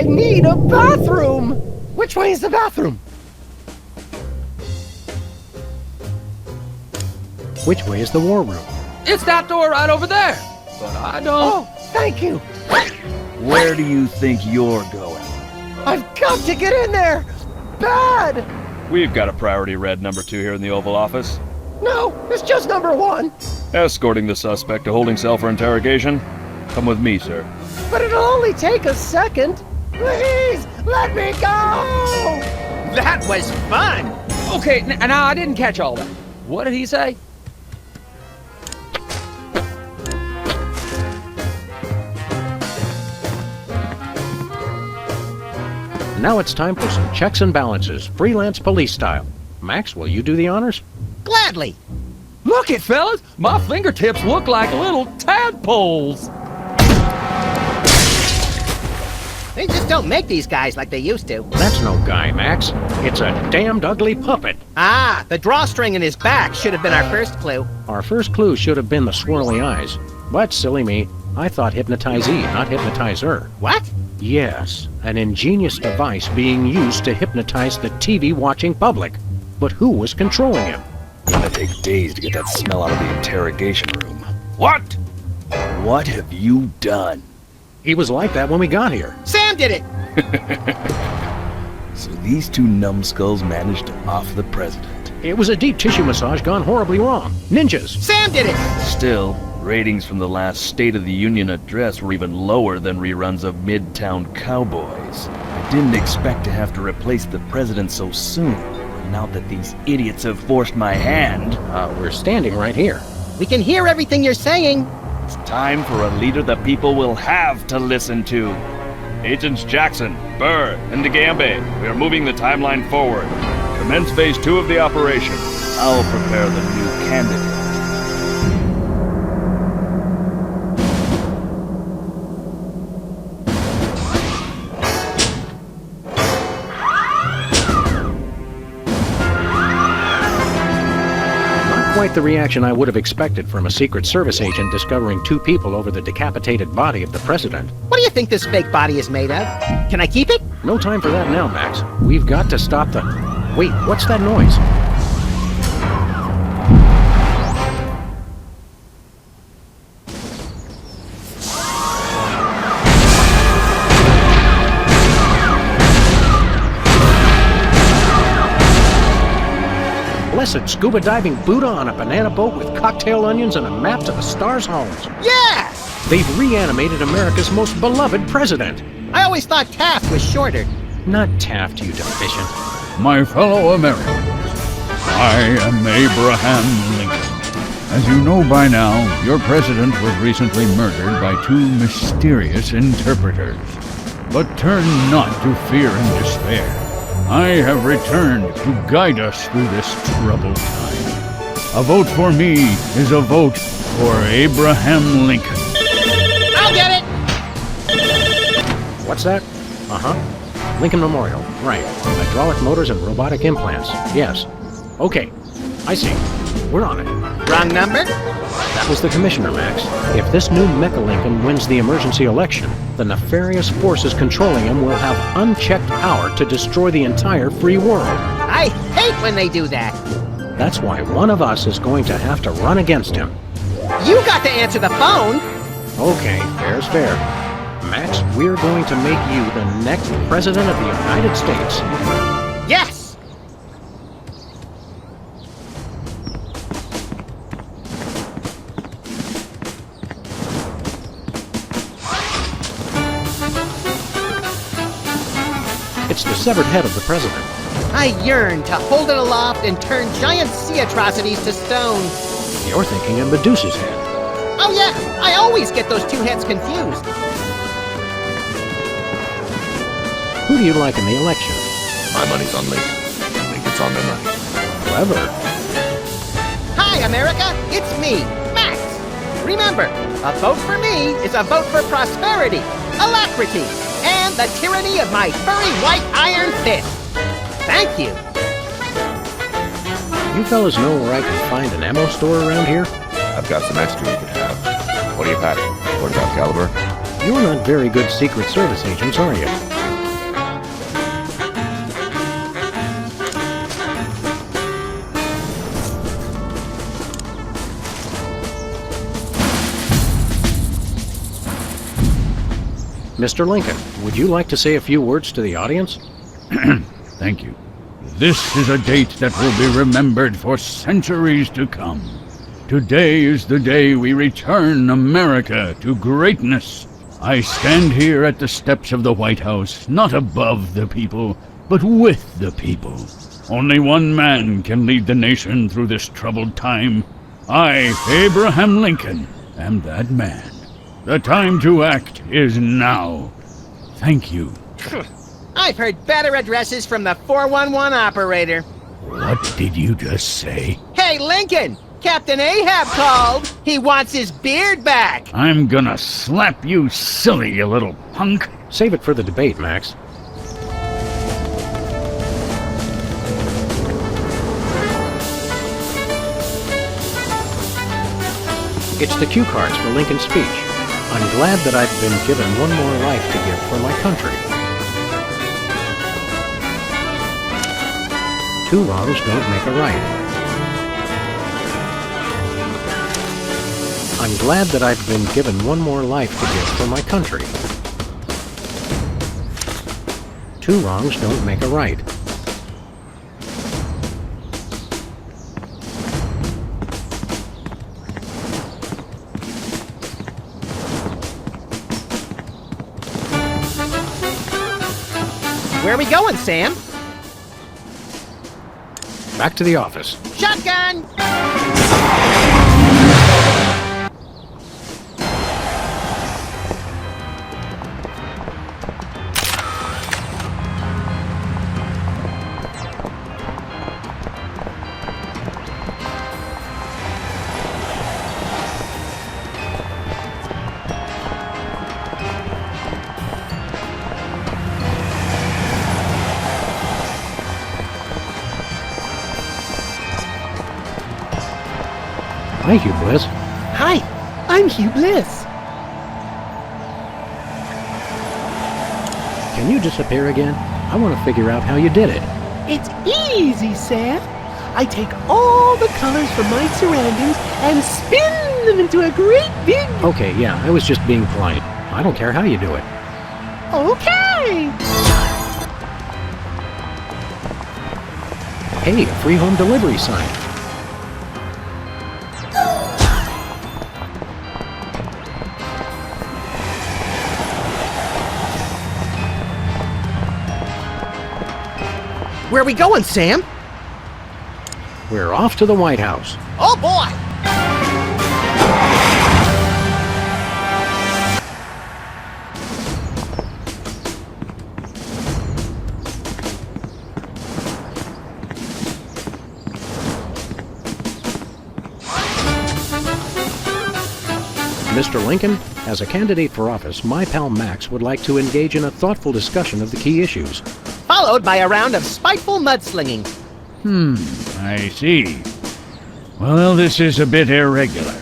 need a bathroom! Which way is the bathroom? Which way is the war room? It's that door right over there. But I don't... Oh, thank you. Where do you think you're going? I've got to get in there! Bad! We've got a priority red number 2 here in the Oval Office. No, it's just number 1. Escorting the suspect to holding cell for interrogation. Come with me, sir. But it'll only take a second. Please, let me go! That was fun! Okay, now I didn't catch all that. What did he say? Now it's time for some checks and balances, freelance police style. Max, will you do the honors? Gladly! Look it, fellas! My fingertips look like little tadpoles! They just don't make these guys like they used to. That's no guy, Max. It's a damned ugly puppet. Ah, the drawstring in his back should have been our first clue. Our first clue should have been the swirly eyes. But, silly me, I thought hypnotizee, not hypnotizer. What? Yes, an ingenious device being used to hypnotize the TV-watching public. But who was controlling him? Gonna take days to get that smell out of the interrogation room. What? What have you done? He was like that when we got here. Sam did it! So these two numbskulls managed to off the president. It was a deep tissue massage gone horribly wrong. Ninjas! Sam did it! Still, ratings from the last State of the Union address were even lower than reruns of Midtown Cowboys. I didn't expect to have to replace the president so soon. But now that these idiots have forced my hand... We're standing right here. We can hear everything you're saying. It's time for a leader the people will have to listen to. Agents Jackson, Burr, and DeGambe, we are moving the timeline forward. Commence phase 2 of the operation. I'll prepare the new candidate. Quite the reaction I would have expected from a Secret Service agent discovering two people over the decapitated body of the president. What do you think this fake body is made of? Can I keep it? No time for that now, Max. We've got to stop the... Wait, what's that noise? Blessed scuba diving Buddha on a banana boat with cocktail onions and a map to the stars' homes. Yeah! They've reanimated America's most beloved president. I always thought Taft was shorter. Not Taft, you deficient. My fellow Americans, I am Abraham Lincoln. As you know by now, your president was recently murdered by two mysterious interpreters. But turn not to fear and despair. I have returned to guide us through this troubled time. A vote for me is a vote for Abraham Lincoln. I'll get it! What's that? Uh-huh. Lincoln Memorial. Right. Hydraulic motors and robotic implants. Yes. Okay. I see. We're on it. Wrong number? That was the commissioner, Max. If this new Mecha Lincoln wins the emergency election, the nefarious forces controlling him will have unchecked power to destroy the entire free world. I hate when they do that. That's why one of us is going to have to run against him. You got to answer the phone. Okay, fair's fair. Max, we're going to make you the next president of the United States. Yes! It's the severed head of the president. I yearn to hold it aloft and turn giant sea atrocities to stone. You're thinking of Medusa's head. Oh yeah, I always get those two heads confused. Who do you like in the election? My money's on Lincoln. I think it's on their money. Clever. Hi, America. It's me, Max. Remember, a vote for me is a vote for prosperity, alacrity, and the tyranny of my furry white iron fist. Thank you. You fellas know where I can find an ammo store around here? I've got some extra you can have. What are you packing? 45 caliber? You're not very good Secret Service agents, are you? Mr. Lincoln, would you like to say a few words to the audience? Thank you. This is a date that will be remembered for centuries to come. Today is the day we return America to greatness. I stand here at the steps of the White House, not above the people, but with the people. Only one man can lead the nation through this troubled time. I, Abraham Lincoln, am that man. The time to act is now. Thank you. I've heard better addresses from the 411 operator. What did you just say? Hey, Lincoln! Captain Ahab called! He wants his beard back! I'm gonna slap you silly, you little punk. Save it for the debate, Max. It's the cue cards for Lincoln's speech. I'm glad that I've been given one more life to give for my country. Two wrongs don't make a right. I'm glad that I've been given one more life to give for my country. Two wrongs don't make a right. Where are we going, Sam? Back to the office. Shotgun! Hi, Hugh Bliss. Hi, I'm Hugh Bliss. Can you disappear again? I want to figure out how you did it. It's easy, Sam. I take all the colors from my surroundings and spin them into a great big... Okay, yeah, I was just being polite. I don't care how you do it. Okay! Hey, a free home delivery sign. Where are we going, Sam? We're off to the White House. Oh, boy! Mr. Lincoln, as a candidate for office, my pal Max would like to engage in a thoughtful discussion of the key issues. Followed by a round of spiteful mudslinging. I see. Well, this is a bit irregular.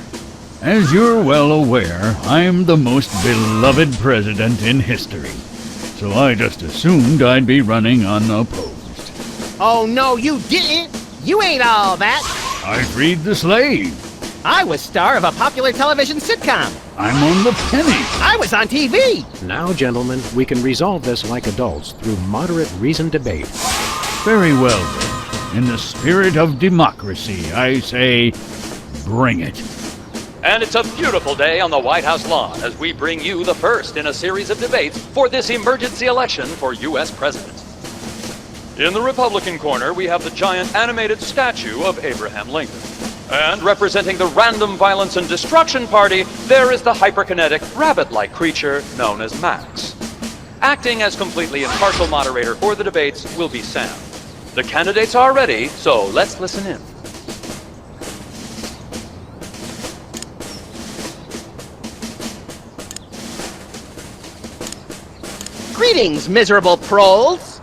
As you're well aware, I'm the most beloved president in history. So I just assumed I'd be running unopposed. Oh, no, you didn't! You ain't all that! I freed the slave. I was star of a popular television sitcom. I'm on the penny. I was on TV. Now, gentlemen, we can resolve this like adults through moderate reasoned debate. Very well, then. In the spirit of democracy, I say, bring it. And it's a beautiful day on the White House lawn as we bring you the first in a series of debates for this emergency election for U.S. President. In the Republican corner, we have the giant animated statue of Abraham Lincoln. And representing the Random Violence and Destruction Party, there is the hyperkinetic, rabbit-like creature known as Max. Acting as completely impartial moderator for the debates will be Sam. The candidates are ready, so let's listen in. Greetings, miserable proles!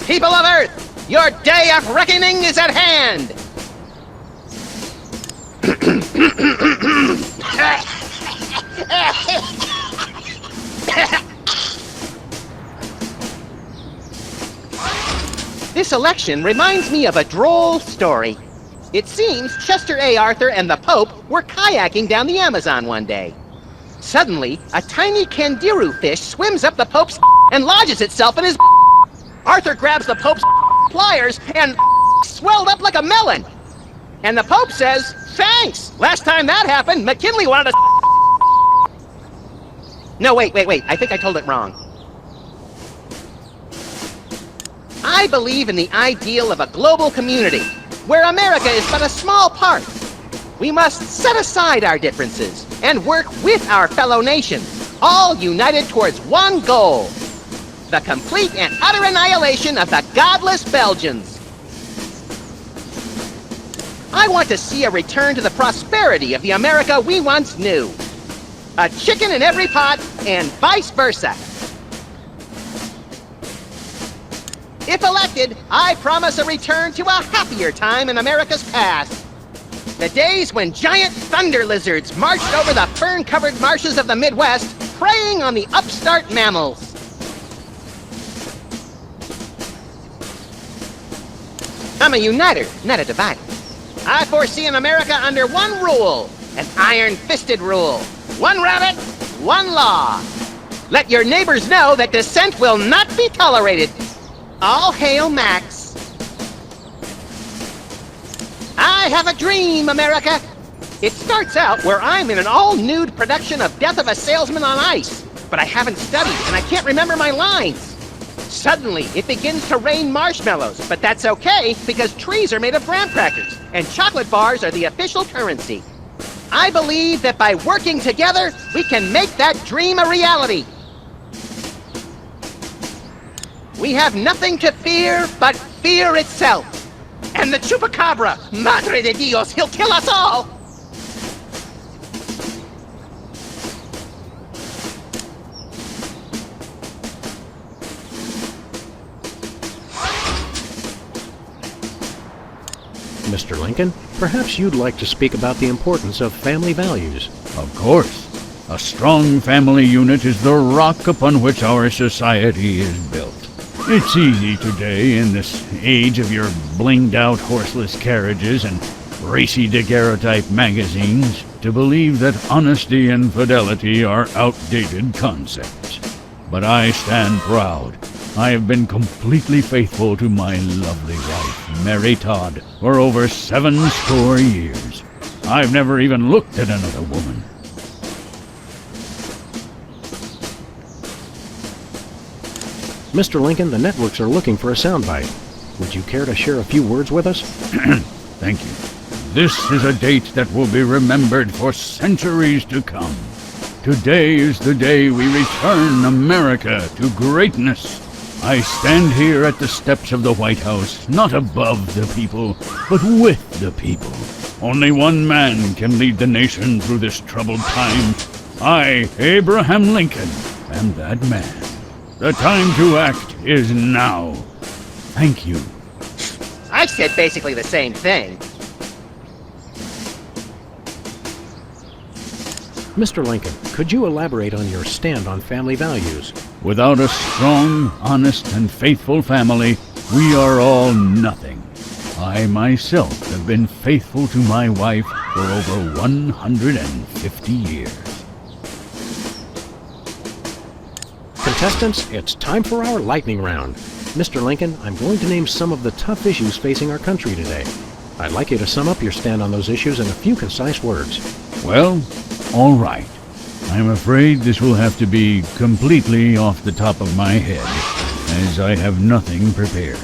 People of Earth! Your day of reckoning is at hand! This election reminds me of a droll story. It seems Chester A. Arthur and the Pope were kayaking down the Amazon one day. Suddenly, a tiny kangaroo fish swims up the Pope's and lodges itself in his. Arthur grabs the Pope's pliers and swelled up like a melon. And the Pope says, thanks! Last time that happened, McKinley wanted to... No, wait. I think I told it wrong. I believe in the ideal of a global community, where America is but a small part. We must set aside our differences and work with our fellow nations, all united towards one goal: the complete and utter annihilation of the godless Belgians. I want to see a return to the prosperity of the America we once knew. A chicken in every pot, and vice versa. If elected, I promise a return to a happier time in America's past. The days when giant thunder lizards marched over the fern-covered marshes of the Midwest, preying on the upstart mammals. I'm a uniter, not a divider. I foresee an America under one rule, an iron-fisted rule. One rabbit, one law. Let your neighbors know that dissent will not be tolerated. All hail Max. I have a dream, America. It starts out where I'm in an all-nude production of Death of a Salesman on Ice, but I haven't studied and I can't remember my lines. Suddenly, it begins to rain marshmallows, but that's okay because trees are made of graham crackers and chocolate bars are the official currency. I believe that by working together, we can make that dream a reality. We have nothing to fear but fear itself. And the chupacabra, Madre de Dios, he'll kill us all! Mr. Lincoln, perhaps you'd like to speak about the importance of family values. Of course. A strong family unit is the rock upon which our society is built. It's easy today, in this age of your blinged-out horseless carriages and racy daguerreotype magazines, to believe that honesty and fidelity are outdated concepts. But I stand proud. I have been completely faithful to my lovely wife, Mary Todd, for over 70 years. I've never even looked at another woman. Mr. Lincoln, the networks are looking for a soundbite. Would you care to share a few words with us? Thank you. This is a date that will be remembered for centuries to come. Today is the day we return America to greatness. I stand here at the steps of the White House, not above the people, but with the people. Only one man can lead the nation through this troubled time. I, Abraham Lincoln, am that man. The time to act is now. Thank you. I said basically the same thing. Mr. Lincoln, could you elaborate on your stand on family values? Without a strong, honest, and faithful family, we are all nothing. I myself have been faithful to my wife for over 150 years. Contestants, it's time for our lightning round. Mr. Lincoln, I'm going to name some of the tough issues facing our country today. I'd like you to sum up your stand on those issues in a few concise words. Well, all right. I'm afraid this will have to be completely off the top of my head, as I have nothing prepared.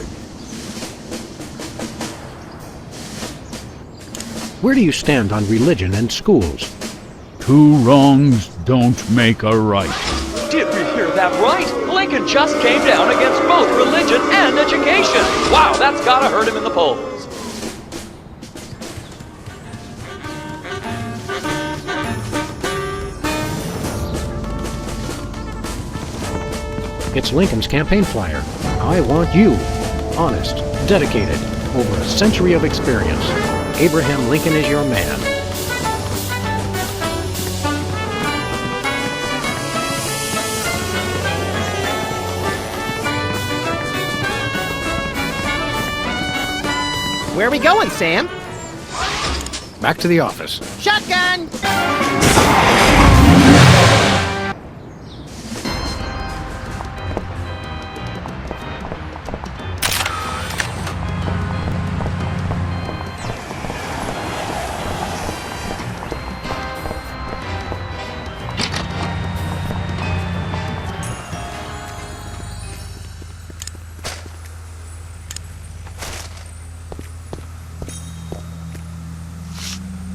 Where do you stand on religion and schools? 2 wrongs don't make a right. Did we hear that right? Lincoln just came down against both religion and education. Wow, that's gotta hurt him in the polls. It's Lincoln's campaign flyer. I want you. Honest, dedicated, over a century of experience. Abraham Lincoln is your man. Where are we going, Sam? Back to the office. Shotgun!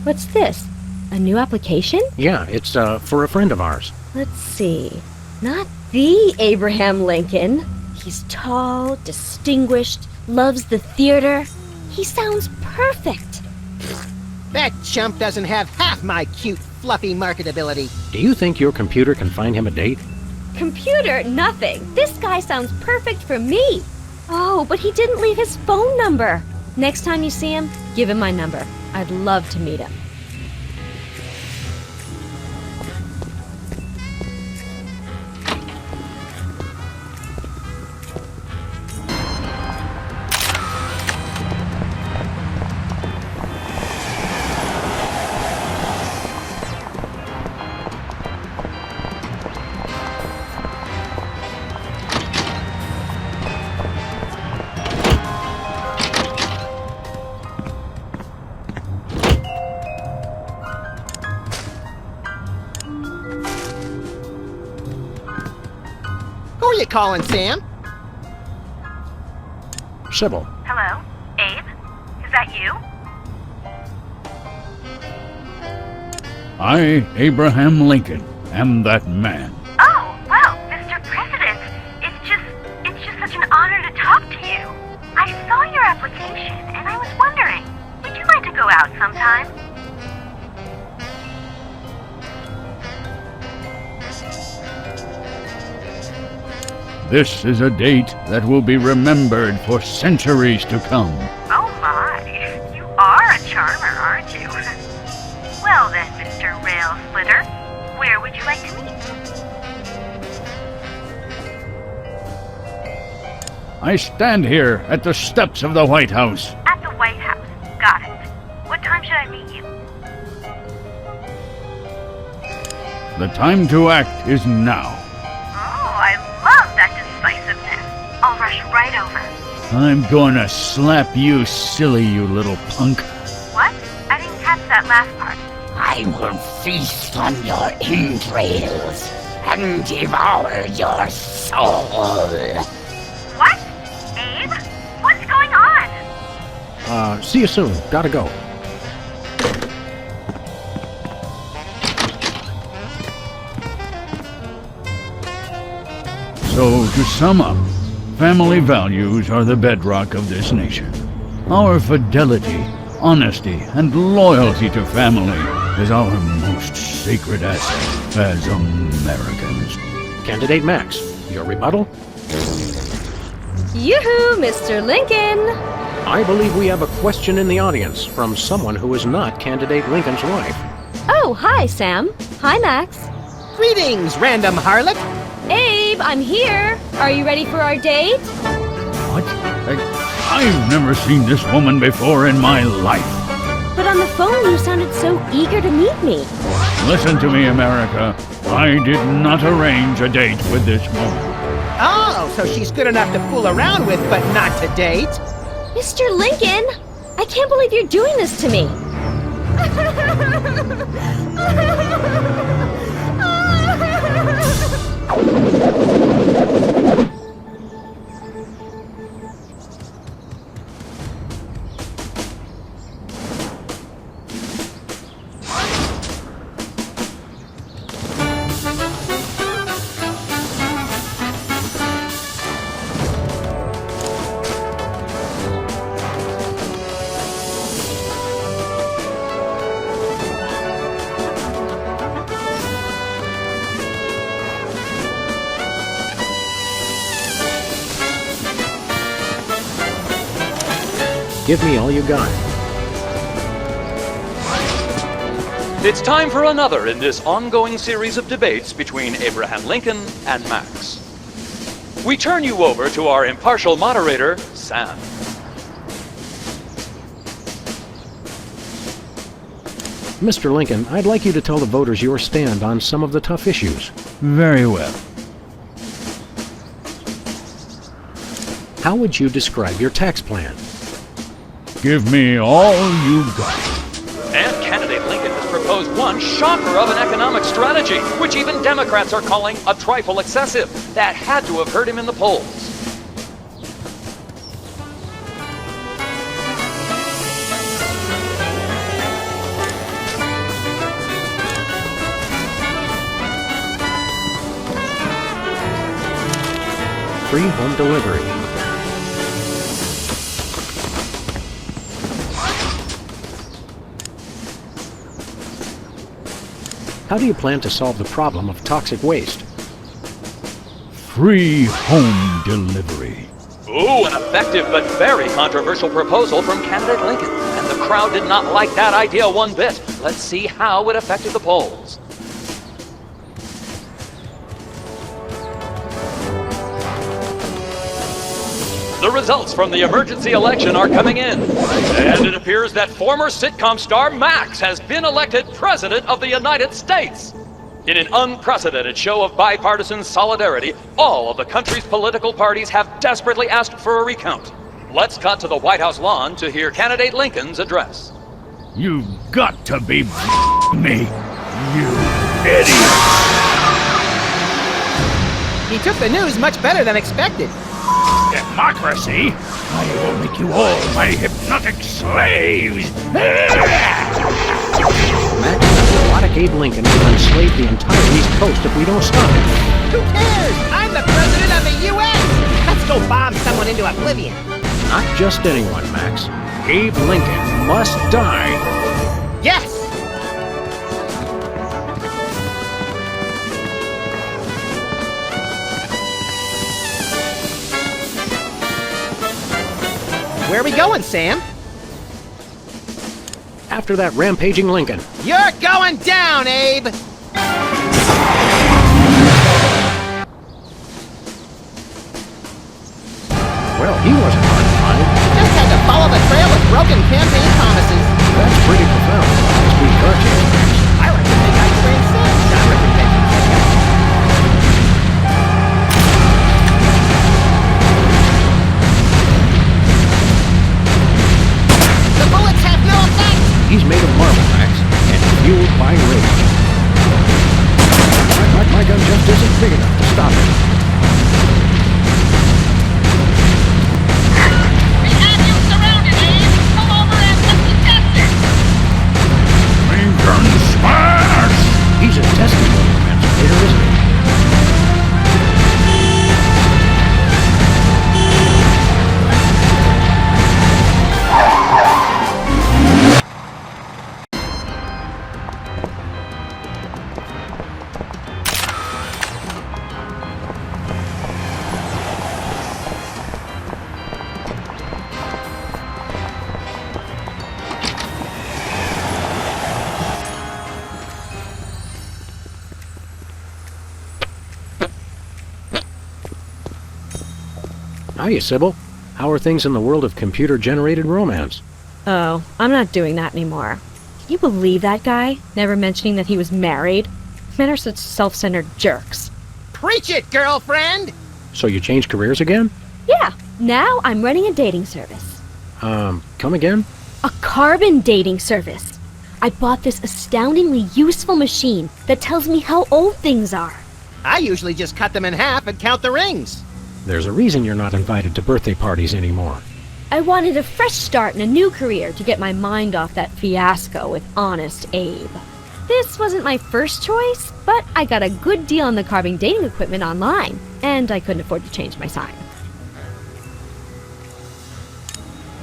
What's this? A new application? Yeah, it's for a friend of ours. Let's see. Not the Abraham Lincoln. He's tall, distinguished, loves the theater. He sounds perfect. That chump doesn't have half my cute, fluffy marketability. Do you think your computer can find him a date? Computer, nothing. This guy sounds perfect for me. Oh, but he didn't leave his phone number. Next time you see him, give him my number. I'd love to meet him. Who you calling, Sam? Sybil. Hello? Abe? Is that you? I, Abraham Lincoln, am that man. Oh, well, Mr. President, it's just such an honor to talk to you. I saw your application, and I was wondering, would you like to go out sometime? This is a date that will be remembered for centuries to come. Oh my, you are a charmer, aren't you? Well then, Mr. Rail Splitter, where would you like to meet? I stand here at the steps of the White House. At the White House. Got it. What time should I meet you? The time to act is now. Oh, I love that decisiveness. I'll rush right over. I'm gonna slap you silly, you little punk. What? I didn't catch that last part. I will feast on your entrails and devour your soul. What? Abe? What's going on? See you soon. Gotta go. So, to sum up, family values are the bedrock of this nation. Our fidelity, honesty, and loyalty to family is our most sacred asset as Americans. Candidate Max, your rebuttal? Yoo-hoo, Mr. Lincoln! I believe we have a question in the audience from someone who is not Candidate Lincoln's wife. Oh, hi, Sam. Hi, Max. Greetings, random harlot. Abe, I'm here. Are you ready for our date? What? I've never seen this woman before in my life. But on the phone, you sounded so eager to meet me. Listen to me, America. I did not arrange a date with this woman. Oh, so she's good enough to fool around with, but not to date? Mr. Lincoln, I can't believe you're doing this to me. Give me all you got. It's time for another in this ongoing series of debates between Abraham Lincoln and Max. We turn you over to our impartial moderator, Sam. Mr. Lincoln, I'd like you to tell the voters your stand on some of the tough issues. Very well. How would you describe your tax plan? Give me all you got. And candidate Lincoln has proposed one shocker of an economic strategy, which even Democrats are calling a trifle excessive. That had to have hurt him in the polls. free home delivery. How do you plan to solve the problem of toxic waste? Free home delivery. Ooh, an effective but very controversial proposal from candidate Lincoln. And the crowd did not like that idea one bit. Let's see how it affected the polls. The results from the emergency election are coming in. And it appears that former sitcom star Max has been elected President of the United States. In an unprecedented show of bipartisan solidarity, all of the country's political parties have desperately asked for a recount. Let's cut to the White House lawn to hear candidate Lincoln's address. You've got to be me, you idiot! He took the news much better than expected. Democracy? I will make you all my hypnotic slaves! Max, robotic Abe Lincoln will enslave the entire East Coast if we don't stop it. Who cares? I'm the President of the U.S.! Let's go bomb someone into oblivion. Not just anyone, Max. Abe Lincoln must die. Yes! Where are we going, Sam? After that rampaging Lincoln. You're going down, Abe! Well, he wasn't hard to find. Just had to follow the trail with broken campaign promises. That's pretty profound. Sweet cartoon. I like to think I transcend genre conventions. The bullets have no effect! He's made of marble, Max, and fueled by rage. My gun just isn't big enough to stop it. We have you surrounded, Abe! Come over and let's test it! Lincoln smash! He's a testing emancipator, isn't he? Hiya, Sybil. How are things in the world of computer-generated romance? Oh, I'm not doing that anymore. Can you believe that guy? Never mentioning that he was married? Men are such self-centered jerks. Preach it, girlfriend! So you changed careers again? Yeah, now I'm running a dating service. Come again? A carbon dating service. I bought this astoundingly useful machine that tells me how old things are. I usually just cut them in half and count the rings. There's a reason you're not invited to birthday parties anymore. I wanted a fresh start in a new career to get my mind off that fiasco with Honest Abe. This wasn't my first choice, but I got a good deal on the carbon dating equipment online, and I couldn't afford to change my sign.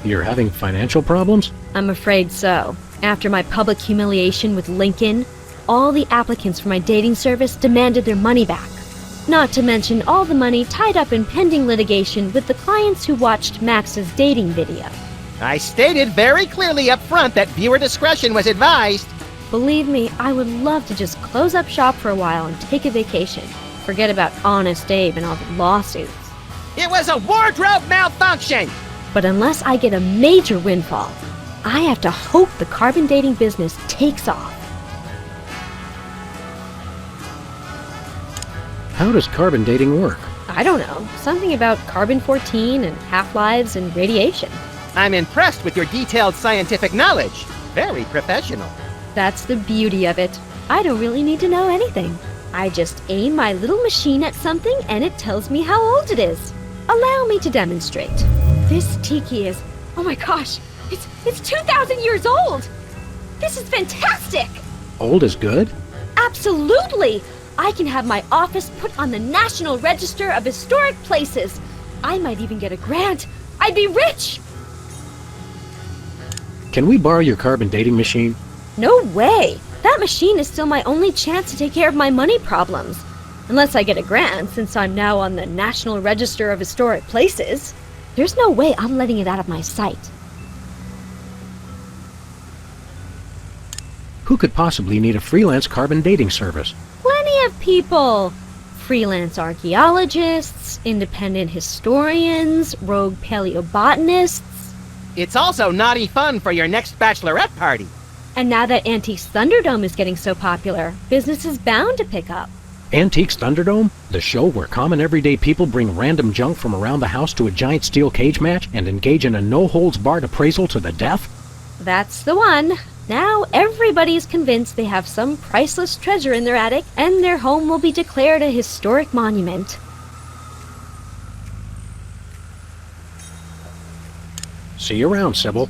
You're having financial problems? I'm afraid so. After my public humiliation with Lincoln, all the applicants for my dating service demanded their money back. Not to mention all the money tied up in pending litigation with the clients who watched Max's dating video. I stated very clearly up front that viewer discretion was advised. Believe me, I would love to just close up shop for a while and take a vacation. Forget about Honest Abe and all the lawsuits. It was a wardrobe malfunction! But unless I get a major windfall, I have to hope the carbon dating business takes off. How does carbon dating work? I don't know. Something about carbon-14 and half-lives and radiation. I'm impressed with your detailed scientific knowledge. Very professional. That's the beauty of it. I don't really need to know anything. I just aim my little machine at something and it tells me how old it is. Allow me to demonstrate. This tiki is... oh my gosh! It's 2,000 years old! This is fantastic! Old is good? Absolutely! I can have my office put on the National Register of Historic Places. I might even get a grant. I'd be rich! Can we borrow your carbon dating machine? No way! That machine is still my only chance to take care of my money problems. Unless I get a grant, since I'm now on the National Register of Historic Places. There's no way I'm letting it out of my sight. Who could possibly need a freelance carbon dating service? Plenty of people! Freelance archaeologists, independent historians, rogue paleobotanists. It's also naughty fun for your next bachelorette party. And now that Antiques Thunderdome is getting so popular, business is bound to pick up. Antiques Thunderdome? The show where common everyday people bring random junk from around the house to a giant steel cage match and engage in a no-holds-barred appraisal to the death? That's the one. Now everybody's convinced they have some priceless treasure in their attic, and their home will be declared a historic monument. See you around, Sybil.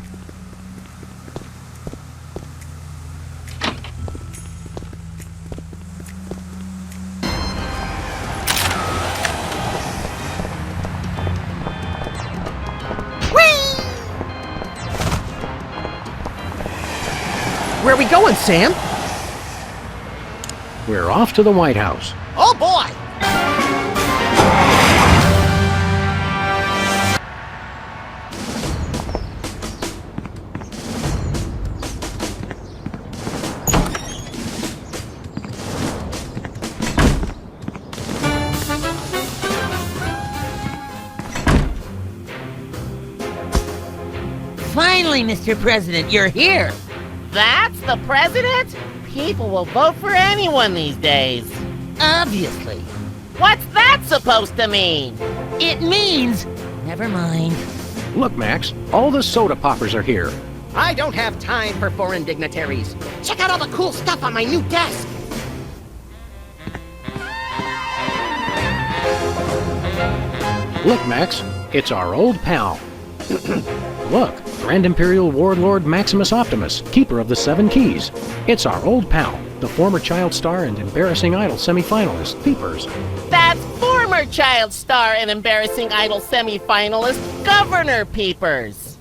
Where are we going, Sam? We're off to the White House. Oh, boy! Finally, Mr. President, you're here! That's the president? People will vote for anyone these days. Obviously. What's that supposed to mean? It means... Never mind. Look, Max, all the soda poppers are here. I don't have time for foreign dignitaries. Check out all the cool stuff on my new desk. Look, Max, it's our old pal. Look, Grand Imperial Warlord Maximus Optimus, keeper of the 7 Keys. It's our old pal, the former Child Star and Embarrassing Idol semi-finalist, Peepers. That's former Child Star and Embarrassing Idol semi-finalist, Governor Peepers.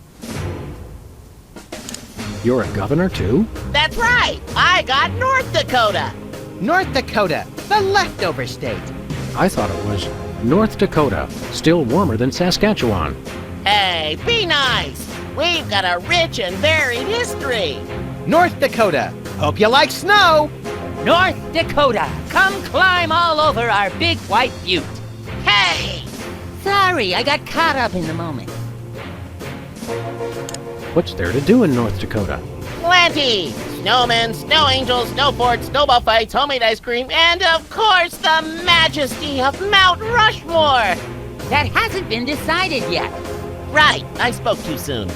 You're a governor, too? That's right! I got North Dakota! North Dakota, the leftover state. I thought it was North Dakota, still warmer than Saskatchewan. Hey, be nice! We've got a rich and varied history! North Dakota, hope you like snow! North Dakota, come climb all over our big white butte. Hey! Sorry, I got caught up in the moment. What's there to do in North Dakota? Plenty! Snowmen, snow angels, snow forts, snowball fights, homemade ice cream, and of course the majesty of Mount Rushmore! That hasn't been decided yet. Right, I spoke too soon.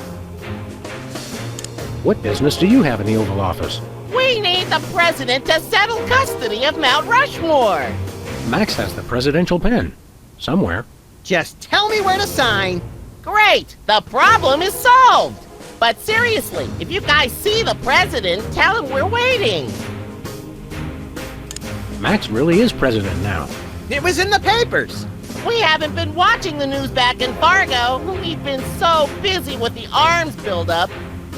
What business do you have in the Oval Office? We need the president to settle custody of Mount Rushmore! Max has the presidential pen. Somewhere. Just tell me where to sign. Great! The problem is solved! But seriously, if you guys see the president, tell him we're waiting! Max really is president now. It was in the papers! We haven't been watching the news back in Fargo. We've been so busy with the arms buildup.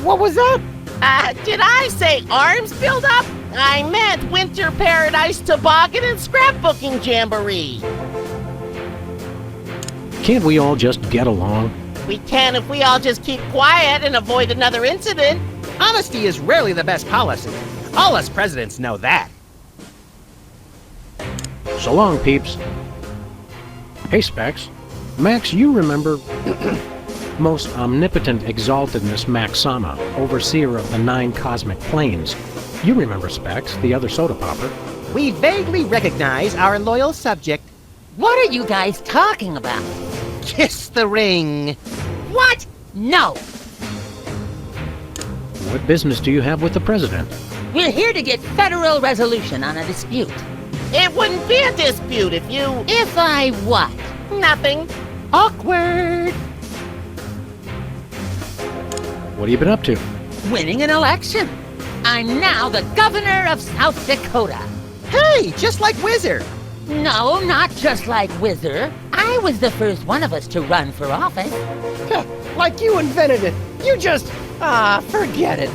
What was that? Did I say arms buildup? I meant Winter Paradise Toboggan and Scrapbooking Jamboree. Can't we all just get along? We can if we all just keep quiet and avoid another incident. Honesty is rarely the best policy. All us presidents know that. So long, peeps. Hey, Specs. Max, you remember... Most omnipotent exaltedness Max Sama, overseer of the 9 cosmic planes. You remember Specs, the other soda popper. We vaguely recognize our loyal subject. What are you guys talking about? Kiss the ring. What? No. What business do you have with the president? We're here to get federal resolution on a dispute. It wouldn't be a dispute if you... If I what? Nothing. Awkward. What have you been up to? Winning an election. I'm now the governor of South Dakota. Hey, just like Whizzer. No, not just like Whizzer. I was the first one of us to run for office. Like you invented it. You just, forget it.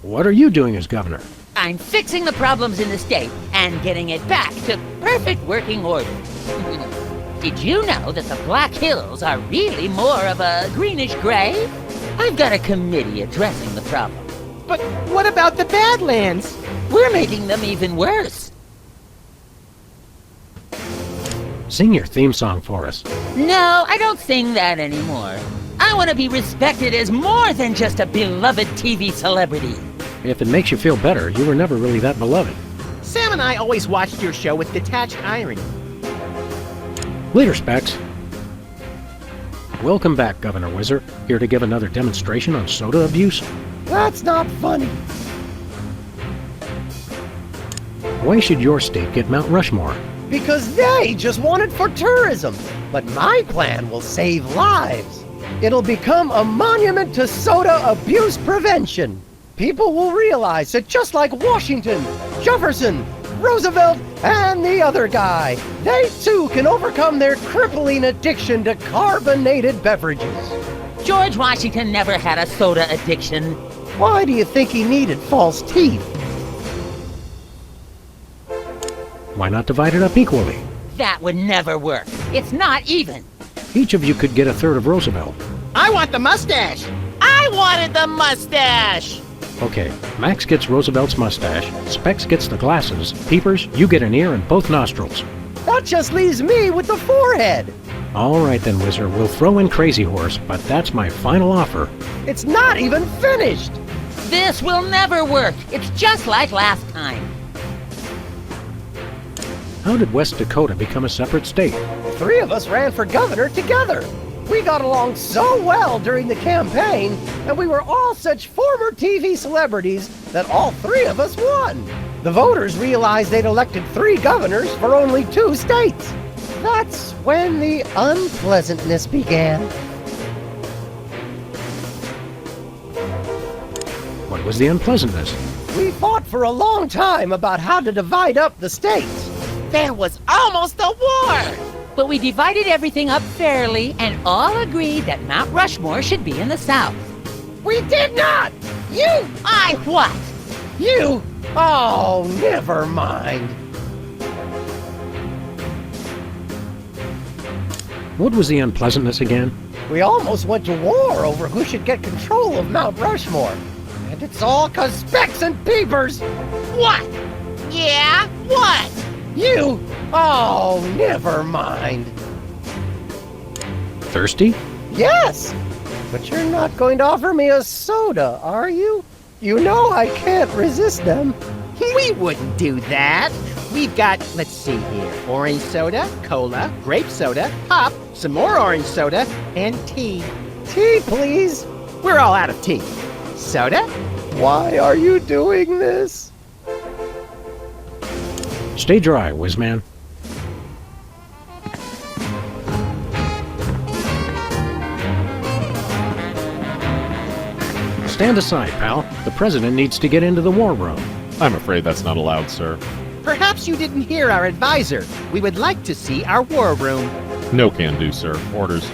What are you doing as governor? I'm fixing the problems in the state and getting it back to perfect working order. Did you know that the Black Hills are really more of a greenish gray? I've got a committee addressing the problem. But what about the Badlands? We're making them even worse. Sing your theme song for us. No, I don't sing that anymore. I want to be respected as more than just a beloved TV celebrity. If it makes you feel better, you were never really that beloved. Sam and I always watched your show with detached irony. Later, Specs. Welcome back, Governor Whizzer. Here to give another demonstration on soda abuse? That's not funny. Why should your state get Mount Rushmore? Because they just want it for tourism. But my plan will save lives. It'll become a monument to soda abuse prevention. People will realize that just like Washington, Jefferson, Roosevelt, and the other guy, they too can overcome their crippling addiction to carbonated beverages. George Washington never had a soda addiction. Why do you think he needed false teeth? Why not divide it up equally? That would never work. It's not even. Each of you could get a third of Roosevelt. I want the mustache. I wanted the mustache. Okay, Max gets Roosevelt's mustache, Specs gets the glasses, Peepers, you get an ear and both nostrils. That just leaves me with the forehead. All right then, Whizzer, we'll throw in Crazy Horse, but that's my final offer. It's not even finished. This will never work. It's just like last time. How did West Dakota become a separate state? 3 of us ran for governor together. We got along so well during the campaign, and we were all such former TV celebrities that all 3 of us won. The voters realized they'd elected 3 governors for only 2 states. That's when the unpleasantness began. What was the unpleasantness? We fought for a long time about how to divide up the states. There was almost a war! But we divided everything up fairly and all agreed that Mount Rushmore should be in the South. We did not! You! I what? You! Oh, never mind. What was the unpleasantness again? We almost went to war over who should get control of Mount Rushmore. And it's all 'cause Specs and Peepers! What? Yeah? What? You! Oh, never mind. Thirsty? Yes! But you're not going to offer me a soda, are you? You know I can't resist them. We wouldn't do that. We've got, let's see here, orange soda, cola, grape soda, pop, some more orange soda, and tea. Tea, please. We're all out of tea. Soda? Why are you doing this? Stay dry, Whizman. Stand aside, pal. The president needs to get into the war room. I'm afraid that's not allowed, sir. Perhaps you didn't hear our advisor. We would like to see our war room. No can do, sir. Orders.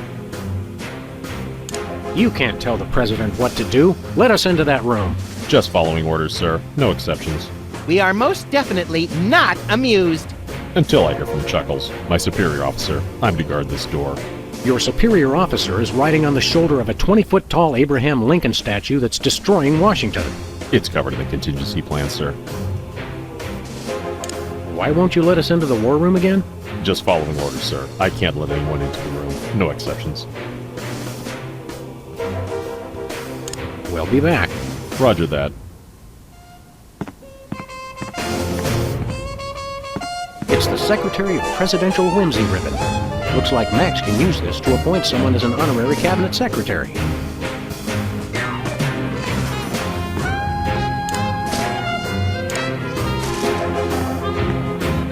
You can't tell the president what to do. Let us into that room. Just following orders, sir. No exceptions. We are most definitely not amused. Until I hear from Chuckles, my superior officer. I'm to guard this door. Your superior officer is riding on the shoulder of a 20-foot-tall Abraham Lincoln statue that's destroying Washington. It's covered in the contingency plan, sir. Why won't you let us into the war room again? Just following orders, sir. I can't let anyone into the room. No exceptions. We'll be back. Roger that. It's the Secretary of Presidential Whimsy ribbon. Looks like Max can use this to appoint someone as an honorary cabinet secretary.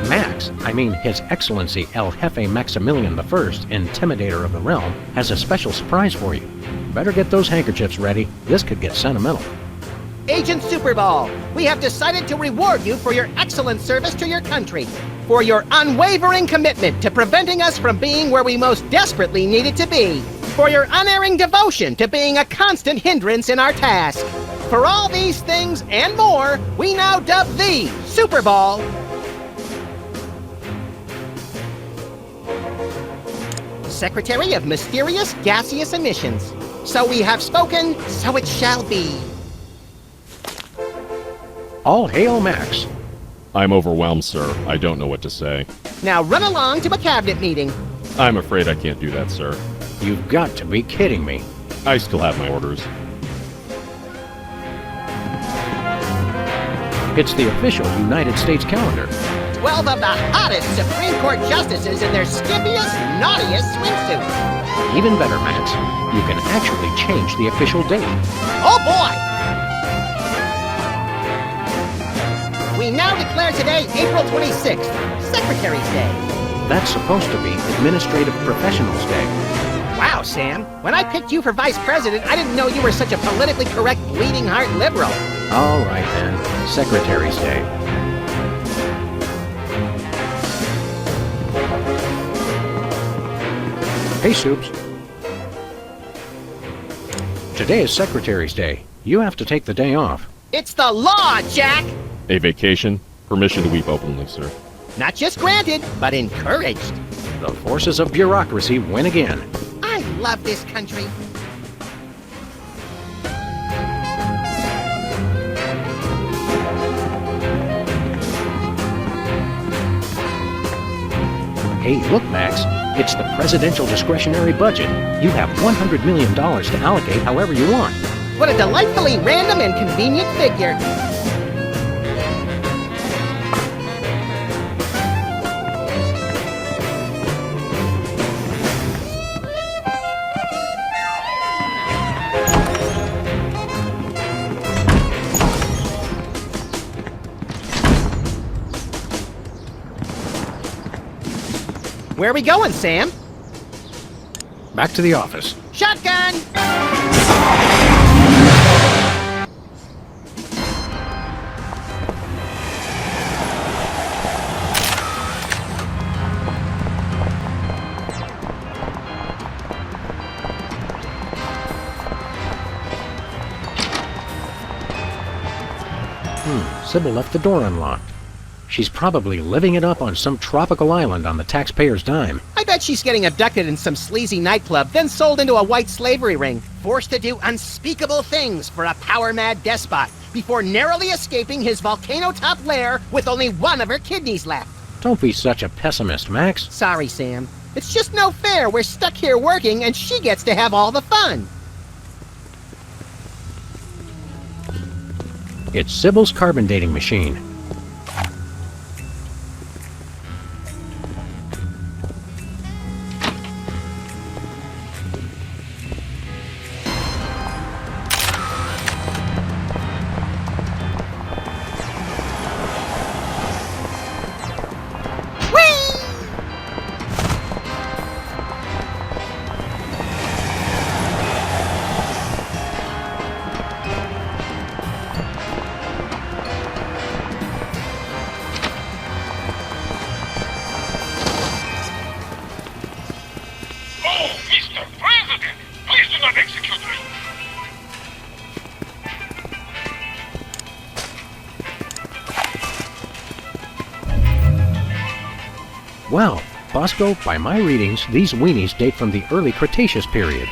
Max, I mean His Excellency El Jefe Maximilian I, Intimidator of the Realm, has a special surprise for you. Better get those handkerchiefs ready. This could get sentimental. Agent Superball, we have decided to reward you for your excellent service to your country, for your unwavering commitment to preventing us from being where we most desperately needed to be, for your unerring devotion to being a constant hindrance in our task. For all these things and more, we now dub thee Superball. Secretary of Mysterious Gaseous Emissions. So we have spoken, so it shall be. All hail Max. I'm overwhelmed, sir. I don't know what to say. Now run along to a cabinet meeting. I'm afraid I can't do that, sir. You've got to be kidding me. I still have my orders. It's the official United States calendar. 12 of the hottest Supreme Court justices in their skimpiest, naughtiest swimsuits. Even better, Max. You can actually change the official date. Oh boy! We now declare today April 26th, Secretary's Day. That's supposed to be Administrative Professionals Day. Wow, Sam. When I picked you for Vice President, I didn't know you were such a politically correct bleeding heart liberal. All right, then. Secretary's Day. Hey, Soups. Today is Secretary's Day. You have to take the day off. It's the law, Jack! A vacation? Permission to weep openly, sir. Not just granted, but encouraged. The forces of bureaucracy win again. I love this country. Hey, look, Max. It's the presidential discretionary budget. You have $100 million to allocate however you want. What a delightfully random and convenient figure. Where are we going, Sam? Back to the office. Shotgun! Sybil left the door unlocked. She's probably living it up on some tropical island on the taxpayer's dime. I bet she's getting abducted in some sleazy nightclub, then sold into a white slavery ring, forced to do unspeakable things for a power-mad despot, before narrowly escaping his volcano-top lair with only one of her kidneys left. Don't be such a pessimist, Max. Sorry, Sam. It's just no fair. We're stuck here working, and she gets to have all the fun. It's Sybil's carbon dating machine. Well, Bosco, by my readings, these weenies date from the early Cretaceous period.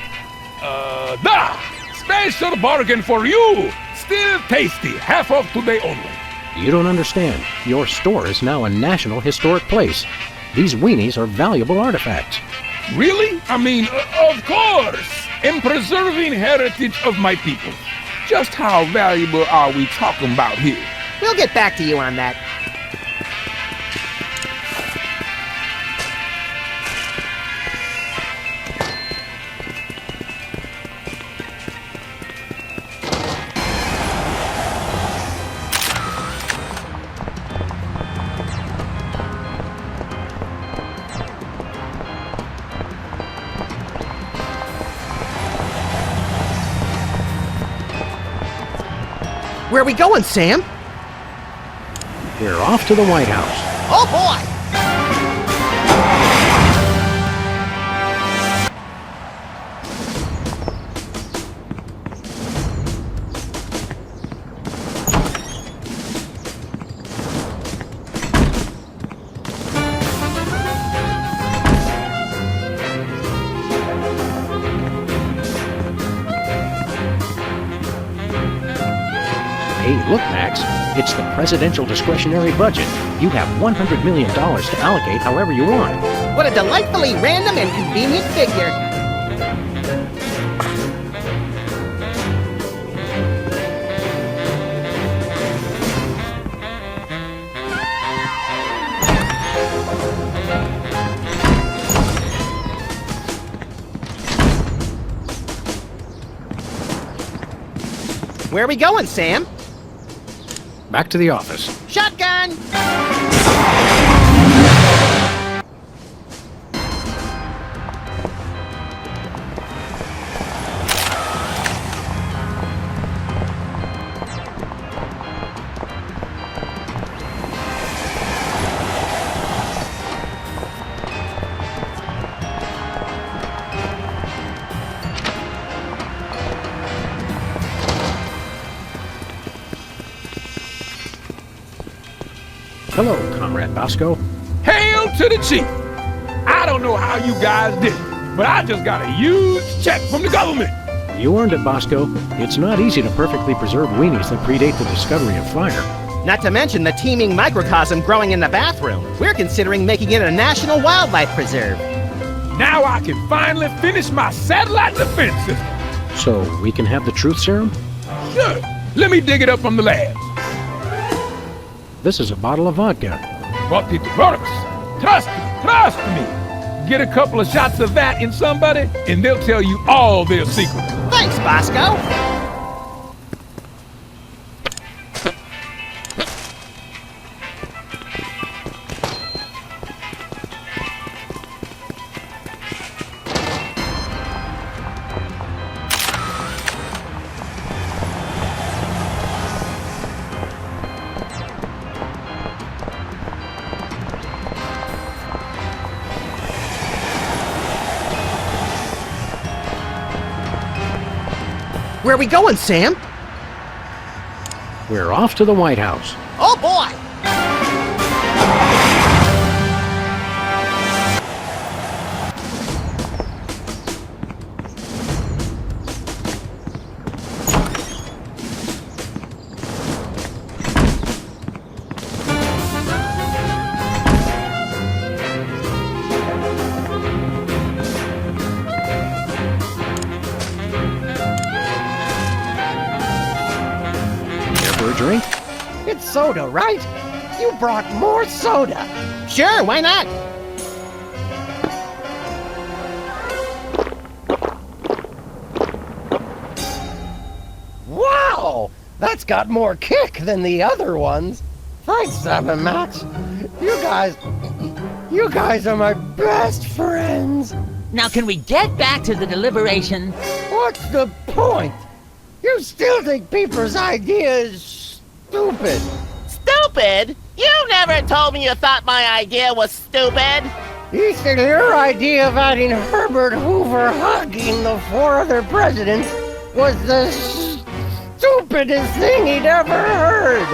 Special bargain for you! Still tasty, half off today only. You don't understand. Your store is now a national historic place. These weenies are valuable artifacts. Really? I mean, of course! In preserving heritage of my people. Just how valuable are we talking about here? We'll get back to you on that. Where are we going, Sam? We're off to the White House. Oh boy! Hey, look, Max. It's the presidential discretionary budget. You have $100 million to allocate however you want. What a delightfully random and convenient figure. Where are we going, Sam? Back to the office. Shotgun! Hello, Comrade Bosco. Hail to the chief! I don't know how you guys did it, but I just got a huge check from the government. You earned it, Bosco. It's not easy to perfectly preserve weenies that predate the discovery of fire. Not to mention the teeming microcosm growing in the bathroom. We're considering making it a national wildlife preserve. Now I can finally finish my satellite defense system. So we can have the truth serum? Sure. Let me dig it up from the lab. This is a bottle of vodka. Trust me. Get a couple of shots of that in somebody, and they'll tell you all their secrets. Thanks, Bosco. Where are we going, Sam? We're off to the White House. Oh boy! Drink? It's soda, right? You brought more soda. Sure, why not? Wow! That's got more kick than the other ones. Thanks, Seven Max. You guys are my best friends. Now can we get back to the deliberation? What's the point? You still think Peeper's idea is stupid. Stupid? You never told me you thought my idea was stupid. He said your idea of adding Herbert Hoover hugging the four other presidents was the stupidest thing he'd ever heard.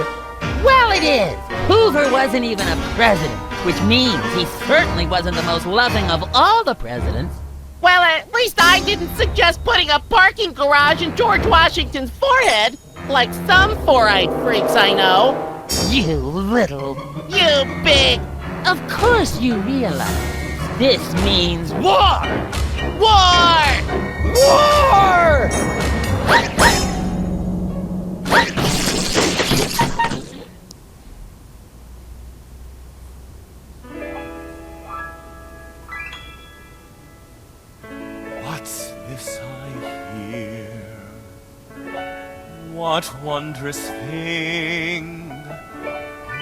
Well, it is. Hoover wasn't even a president, which means he certainly wasn't the most loving of all the presidents. Well, at least I didn't suggest putting a parking garage in George Washington's forehead, like some four-eyed freaks I know. You little... You big... Of course you realize this means war! War! War! What's this I hear? What wondrous thing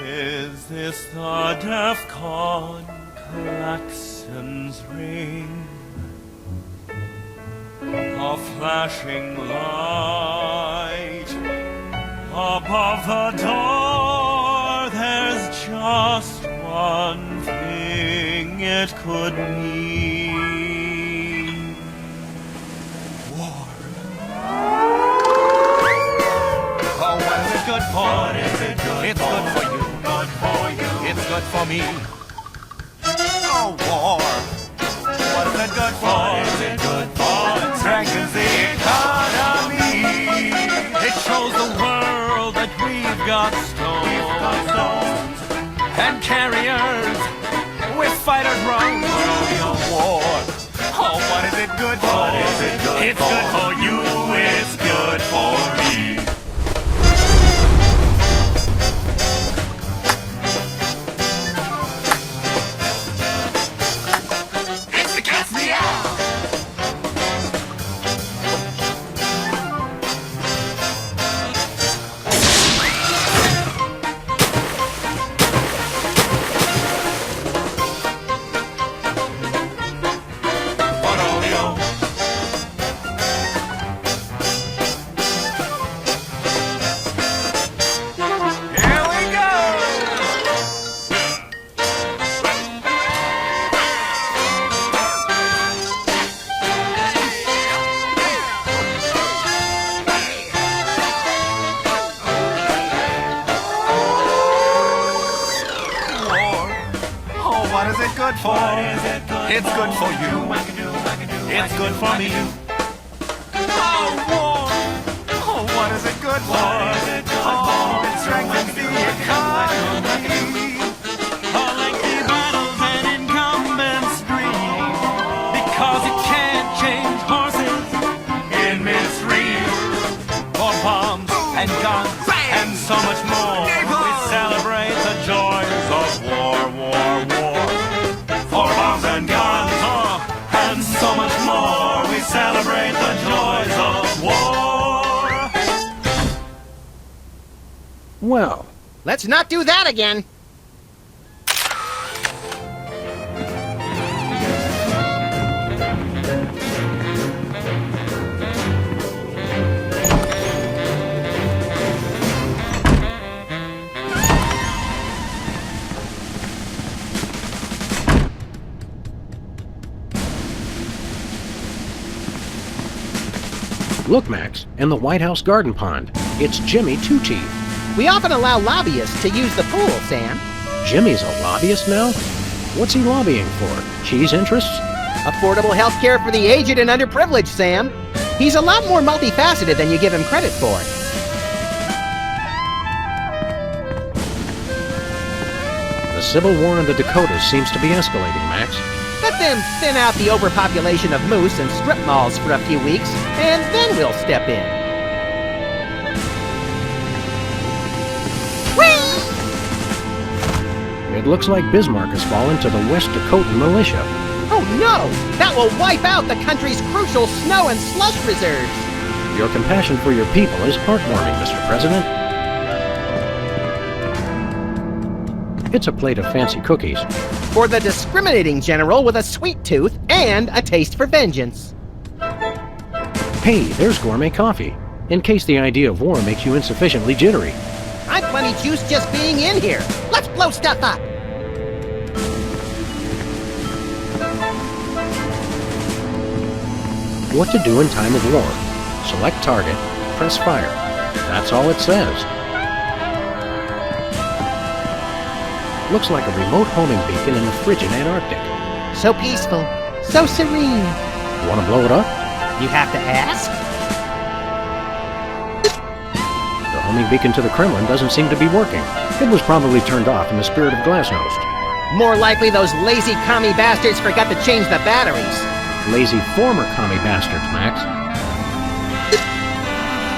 is this? The DEFCON klaxons ring, a flashing light, a above the door, there's just one thing it could mean. War. Oh, what is it good for? What is it good it's for? Good for you. Good for you. It's good for me. Oh, war. What is it good for? What is it good for? It strengthens the economy. It shows the world that we've got stones and carriers with fighter drones. War. Oh, what is it good for? What is it good it's for? Good for you. It's good for me. It's good for you. It's good for me. Oh, war. Oh, what is it good for? Oh, it strengthens the economy. All lengthy battles and incumbents dream, because it can't change horses in midstream. For bombs and guns and so much more, we celebrate the joys of war, war, war. For bombs and guns, and so much more, we celebrate the joys of war. Well, let's not do that again. Look, Max, in the White House garden pond. It's Jimmy Two Teeth. We often allow lobbyists to use the pool, Sam. Jimmy's a lobbyist now? What's he lobbying for? Cheese interests? Affordable health care for the aged and underprivileged, Sam. He's a lot more multifaceted than you give him credit for. The civil war in the Dakotas seems to be escalating, Max. Let them thin out the overpopulation of moose and strip malls for a few weeks, and then we'll step in. Whee! It looks like Bismarck has fallen to the West Dakotan militia. Oh no! That will wipe out the country's crucial snow and slush reserves! Your compassion for your people is heartwarming, Mr. President. It's a plate of fancy cookies. For the discriminating general with a sweet tooth and a taste for vengeance. Hey, there's gourmet coffee. In case the idea of war makes you insufficiently jittery. I'm plenty juiced just being in here. Let's blow stuff up. What to do in time of war. Select target, press fire. That's all it says. Looks like a remote homing beacon in the frigid Antarctic. So peaceful, so serene. Want to blow it up? You have to ask? The homing beacon to the Kremlin doesn't seem to be working. It was probably turned off in the spirit of glasnost. More likely those lazy commie bastards forgot to change the batteries. Lazy former commie bastards, Max.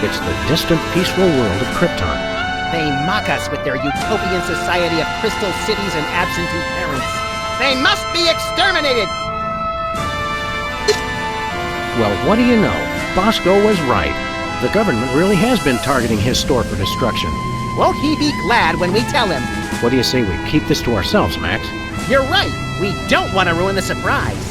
It's the distant, peaceful world of Krypton. They mock us with their utopian society of crystal cities and absentee parents. They must be exterminated! Well, what do you know? Bosco was right. The government really has been targeting his store for destruction. Won't he be glad when we tell him? What do you say we keep this to ourselves, Max? You're right. We don't want to ruin the surprise.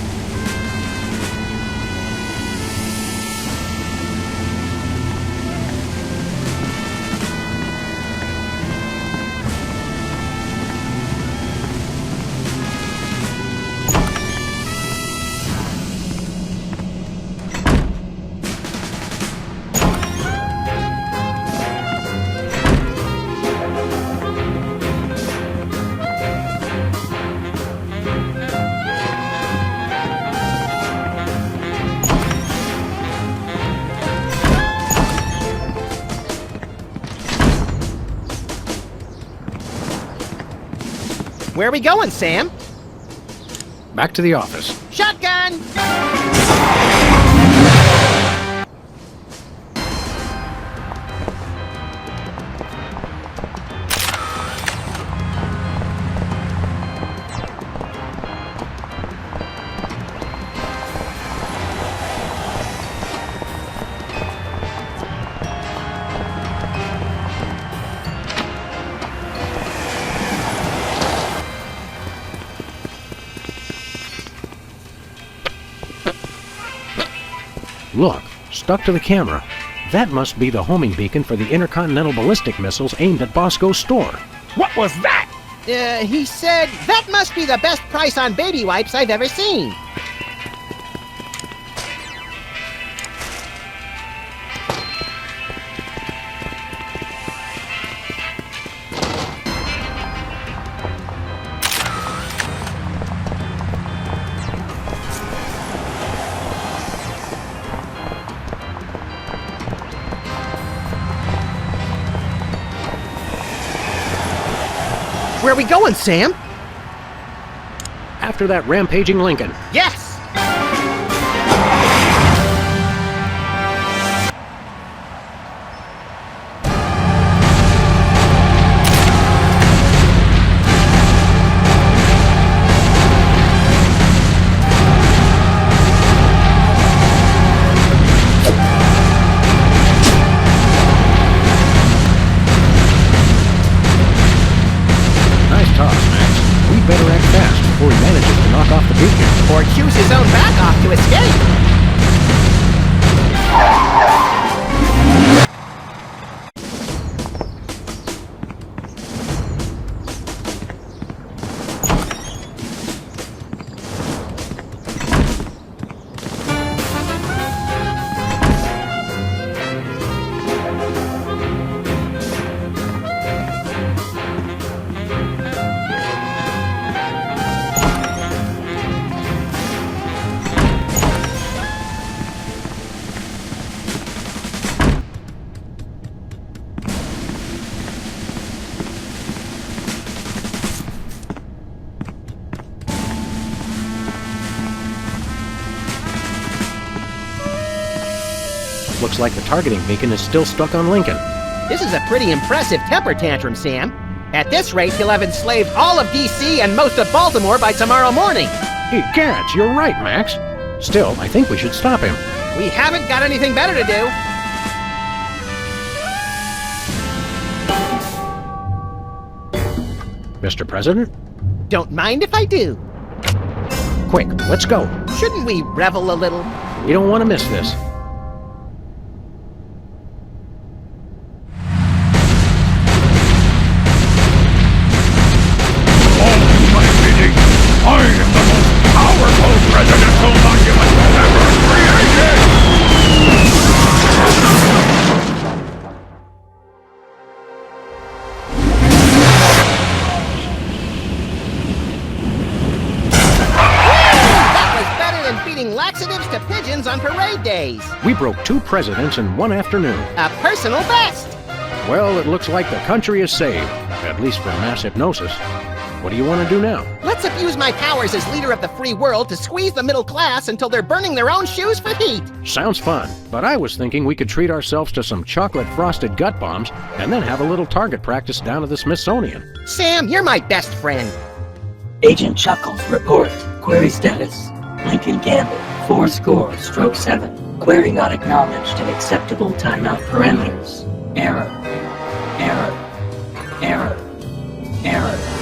Where are we going, Sam? Back to the office. Shotgun! Look, stuck to the camera. That must be the homing beacon for the intercontinental ballistic missiles aimed at Bosco's store. What was that? He said, that must be the best price on baby wipes I've ever seen. Where are we going, Sam? After that rampaging Lincoln. Yes! Better act fast before he manages to knock off the beacon. Or choose his own back off to escape. Looks like the targeting beacon is still stuck on Lincoln. This is a pretty impressive temper tantrum, Sam. At this rate, he'll have enslaved all of D.C. and most of Baltimore by tomorrow morning. Hey, Cats, you're right, Max. Still, I think we should stop him. We haven't got anything better to do. Mr. President? Don't mind if I do. Quick, let's go. Shouldn't we revel a little? We don't want to miss this. I am the most powerful presidential monument ever created! That was better than feeding laxatives to pigeons on parade days. We broke 2 presidents in one afternoon. A personal best. Well, it looks like the country is saved, at least from mass hypnosis. What do you want to do now? Let's abuse my powers as leader of the free world to squeeze the middle class until they're burning their own shoes for heat. Sounds fun, but I was thinking we could treat ourselves to some chocolate-frosted gut bombs and then have a little target practice down at the Smithsonian. Sam, you're my best friend. Agent Chuckles, report. Query status. Lincoln Gambit, 4-7. Query not acknowledged in acceptable timeout parameters. Error. Error. Error. Error.